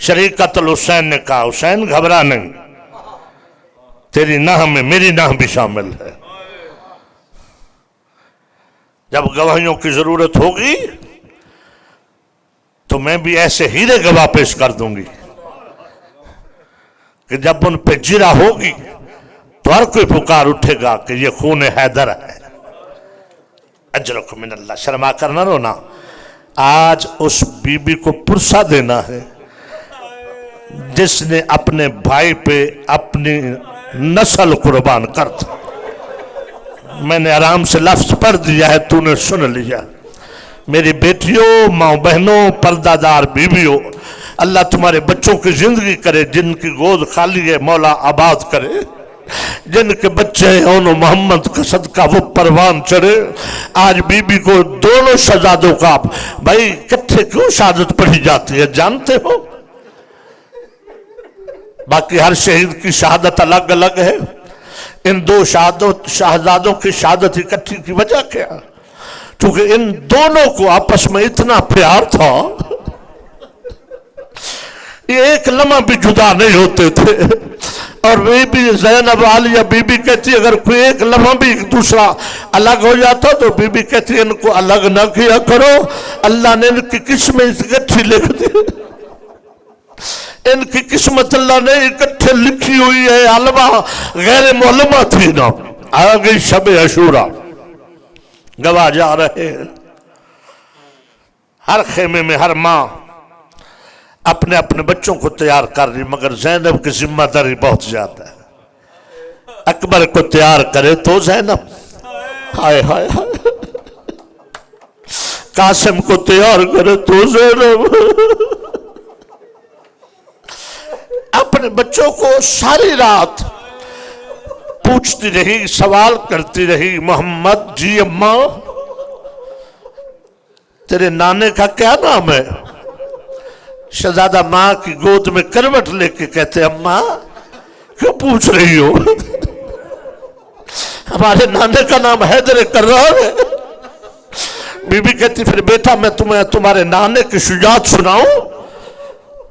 شریکت الحسین نے کہا حسین گھبرا نہیں، تیری ناہ میں میری ناہ بھی شامل ہے، جب گواہیوں کی ضرورت ہوگی تو میں بھی ایسے ہیرے گواہ پیش کر دوں گی کہ جب ان پہ جرا ہوگی تو ہر کوئی پکار اٹھے گا کہ یہ خون حیدر ہے۔ اجرکم من اللہ، شرما کر نہ رونا، آج اس بی بی کو پرسہ دینا ہے جس نے اپنے بھائی پہ اپنی نسل قربان کر دی۔ میں نے آرام سے لفظ پڑھ دیا ہے، تو نے سن لیا۔ میری بیٹیوں، ماں بہنوں، پردہ دار بیویوں، اللہ تمہارے بچوں کی زندگی کرے، جن کی گود خالی ہے مولا آباد کرے، جن کے بچے ہیں ان محمد کا صدقہ وہ پروان چڑھے۔ آج بی بی کو دونوں شہزادوں کا بھائی کتھے کیوں شہادت پڑھی جاتی ہے جانتے ہو؟ باقی ہر شہید کی شہادت الگ الگ ہے، ان دو شہزادوں کی شہادت اکٹھی کی وجہ کیا؟ چونکہ ان دونوں کو آپس میں اتنا پیار تھا، یہ ایک لمحہ بھی جدا نہیں ہوتے تھے۔ اور بی بی زینب عالیہ بی بی کہتی اگر کوئی ایک لمحہ بھی ایک دوسرا الگ ہو جاتا تو بی بی کہتی ان کو الگ نہ کیا کرو، اللہ نے ان کی قسمت اکٹھی لکھ دی، ان کی قسمت اللہ نے اکٹھے لکھی ہوئی ہے، علمہ غیر معلمہ تھی نا۔ آگئی شب عاشورہ، گواہ جا رہے ہیں، ہر خیمے میں ہر ماں اپنے اپنے بچوں کو تیار کر رہی، مگر زینب کی ذمہ داری بہت زیادہ ہے۔ اکبر کو تیار کرے تو زینب، ہائے ہائے ہائے، قاسم کو تیار کرے تو زینب، اپنے بچوں کو ساری رات پوچھتی رہی، سوال کرتی رہی، محمد جی اماں تیرے نانے کا کیا نام ہے؟ شہزادہ ماں کی گود میں کروٹ لے کے کہتے اماں کیوں پوچھ رہی ہو؟ ہمارے نانے کا نام حیدر کرار ہے۔ بی بی کہتی پھر بیٹا میں تمہیں تمہارے نانے کی شجاعت سناؤں؟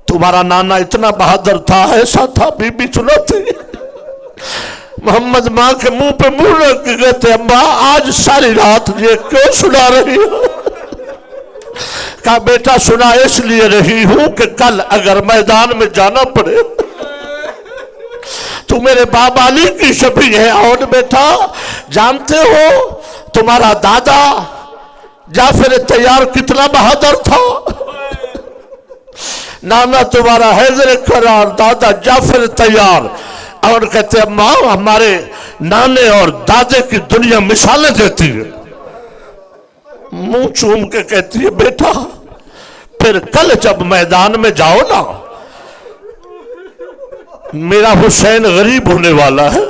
تمہارا نانا اتنا بہادر تھا، ایسا تھا، بی بی سناتی۔ محمد ماں کے منہ پہ منہ رکھ کے کہتے اماں آج ساری رات یہ کیوں سنا رہی ہو؟ کہا بیٹا سنا اس لیے رہی ہوں کہ کل اگر میدان میں جانا پڑے تو میرے بابا علی کی شبیہ ہے، اور بیٹا جانتے ہو تمہارا دادا جعفر تیار کتنا بہادر تھا؟ نانا تمہارا حیدر کرار، دادا جعفر تیار۔ اور کہتے اماں ہمارے نانے اور دادے کی دنیا مثالیں دیتی ہے۔ منہ چوم کے کہتی ہے بیٹا پھر کل جب میدان میں جاؤ نا، میرا حسین غریب ہونے والا ہے،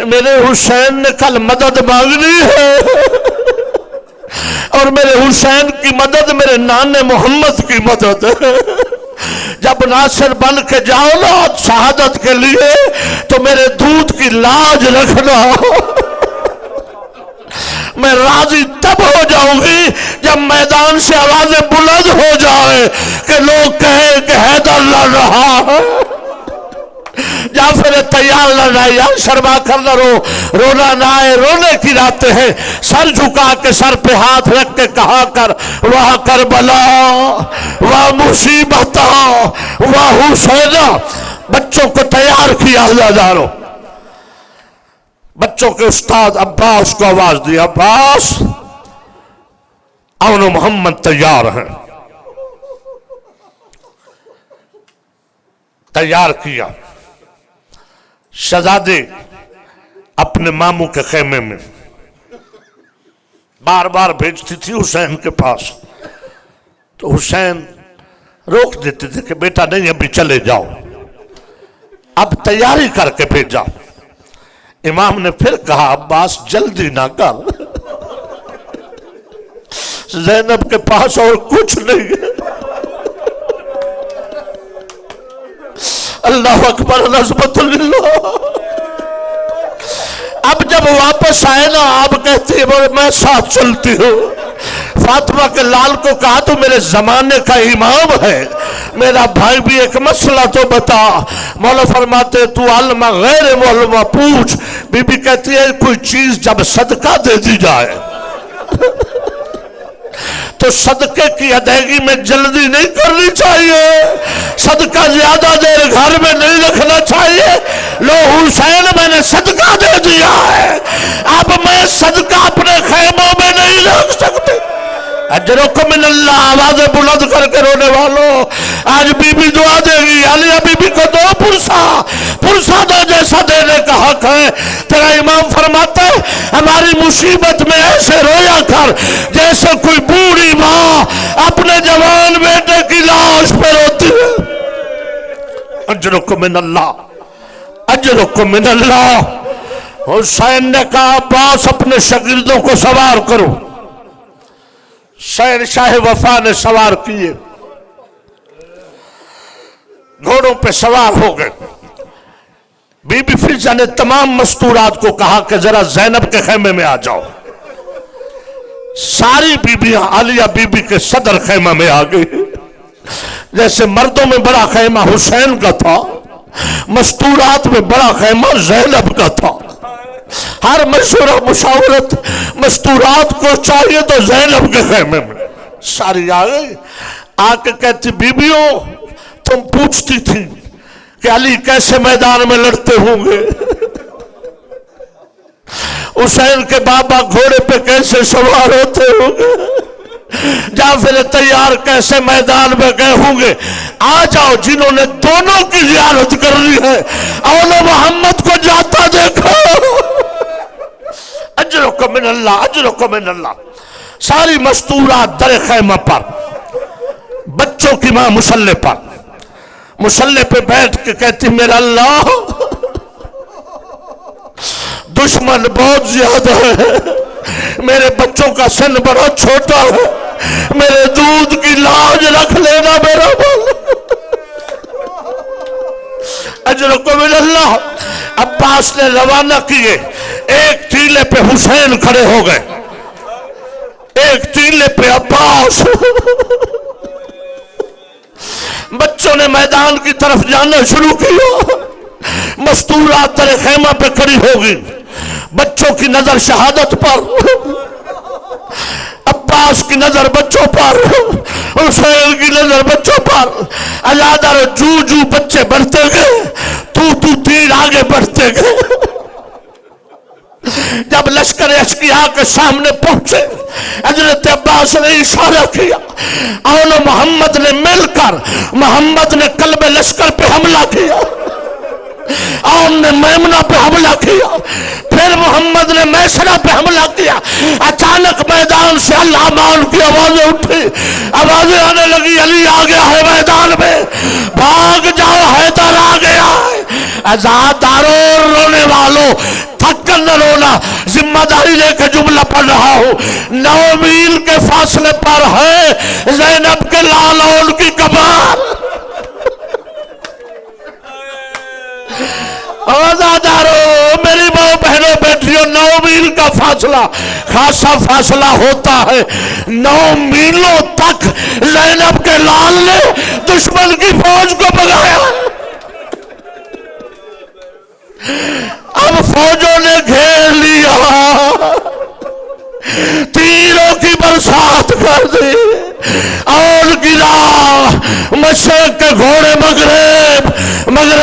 میرے حسین نے کل مدد مانگنی ہے، اور میرے حسین کی مدد میرے نانے محمد کی مدد ہے۔ جب ناصر بن کے جاؤ نا شہادت کے لیے تو میرے دودھ کی لاج رکھنا، میں راضی تب ہو جاؤں گی جب میدان سے آوازیں بلند ہو جائے کہ لوگ کہیں کہ حیدر لڑ رہا ہے، جعفر تیار لڑ رہا ہے۔ یا شرما کر نہ رو، رونا نہ آئے، رونے کی راتیں ہیں، سر جھکا کے سر پہ ہاتھ رکھ کے کہا کر وہاں کربلا وہاں مصیبت وہاں حسین۔ بچوں کو تیار کیا جا رہا، بچوں کے استاد عباس کو آواز دی، عباس امن و محمد تیار ہیں۔ تیار کیا، شہزادے اپنے ماموں کے خیمے میں بار بار بھیجتی تھی حسین کے پاس، تو حسین روک دیتے تھے کہ بیٹا نہیں ابھی چلے جاؤ، اب تیاری کر کے بھیجا۔ امام نے پھر کہا عباس جلدی نہ کر، زینب کے پاس اور کچھ نہیں ہے۔ اللہ اکبر، نسبت للہ۔ اب جب واپس آئے نا، آپ کہتی ہے میں ساتھ چلتی ہوں۔ فاطمہ کے لال کو کہا تو میرے زمانے کا امام ہے، میرا بھائی بھی ایک مسئلہ تو بتا۔ مولا فرماتے تو علمہ غیر معلومہ پوچھ۔ بی بی کہتی ہے کوئی چیز جب صدقہ دے دی جائے تو صدقے کی ادائیگی میں جلدی نہیں کرنی چاہیے، صدقہ زیادہ دیر گھر میں نہیں رکھنا چاہیے۔ لو حسین میں نے صدقہ دے دیا ہے، اب میں صدقہ اپنے خیموں میں نہیں رکھ سکتی۔ اجرکم من اللہ، آوازیں بلند کر کے رونے والوں، آج بی بی دعا دے گی، علیہ بی بی کو دو پرسا دو جیسا دینے کا حق ہے۔ تیرا امام فرماتا ہے ہماری مصیبت میں ایسے رویا کر جیسے کوئی بوڑھی ماں اپنے جوان بیٹے کی لاش پہ روتی ہے۔ اجرکم من اللہ، اجرکم من اللہ۔ حسین نے کہا عباس اپنے شاگردوں کو سوار کرو۔ شہنشاہ وفا نے سوار کیے، گھوڑوں پہ سوار ہو گئے۔ بی بی فضہ نے تمام مستورات کو کہا کہ ذرا زینب کے خیمے میں آ جاؤ۔ ساری بیبیاں عالیہ بی بی کے صدر خیمہ میں آ گئی۔ جیسے مردوں میں بڑا خیمہ حسین کا تھا، مستورات میں بڑا خیمہ زینب کا تھا۔ ہر مشورہ مشاورت مستورات کو چاہیے تو زینب کے خیمے میں ساری آ گئی۔ آ کے کہتی بیبیوں تم پوچھتی تھی کہ علی کیسے میدان میں لڑتے ہوں گے، حسین کے بابا گھوڑے پہ کیسے سوار ہوتے ہوں گے، جعفر تیار کیسے میدان میں گئے ہوں گے۔ آ جاؤ جنہوں نے دونوں کی زیارت کر لی ہے، اول محمد کو جاتا دیکھو۔ اجرکم من اللہ، اجرکم من اللہ۔ ساری مستورات در خیمہ پر، بچوں کی ماں مسلح پر، مسلح پہ بیٹھ کے کہتی میرا اللہ دشمن بہت زیادہ ہے، میرے بچوں کا سن بڑا چھوٹا ہے، میرے دودھ کی لاج رکھ لینا میرا بول۔ اجرکم من اللہ۔ عباس نے روانہ کیے، ایک ٹیلے پہ حسین کھڑے ہو گئے، ایک ٹیلے پہ عباس۔ بچوں نے میدان کی طرف جانا شروع کیا، مستورات در خیمہ پہ کھڑی ہوگی، بچوں کی نظر شہادت پر، عباس کی نظر بچوں پر، حسین کی نظر بچوں پر۔ علادہ جو بچے بڑھتے گئے، تو تیر آگے بڑھتے گئے۔ جب لشکر اشقیاء کے سامنے پہنچے، حضرت عباس نے اشارہ کیا، اول محمد نے مل کر محمد نے قلب لشکر پہ حملہ کیا، آن نے میمنہ پہ حملہ کیا، پھر محمد نے میسرہ پہ حملہ کیا۔ اچانک میدان سے اللہ مان کی آوازیں اٹھی، آوازیں آنے لگی علی آ گیا ہے میدان میں، بھاگ جاؤ حیدر آ گیا ہے۔ عزاداروں رونے والوں تھک کر نہ رونا، ذمہ داری لے کے جملہ پڑھ رہا ہوں۔ 9 میل کے فاصلے پر ہے زینب کے لال اور ان کی کمار۔ عزاداروں میری ماں بہنوں بیٹھیوں، 9 میل کا فاصلہ خاصا فاصلہ ہوتا ہے۔ 9 میلوں تک زینب کے لال نے دشمن کی فوج کو بگایا۔ اب فوجوں نے گھیر لیا، تیروں کی برسات کر دی اور گرا، مشرق کے گھوڑے مغرب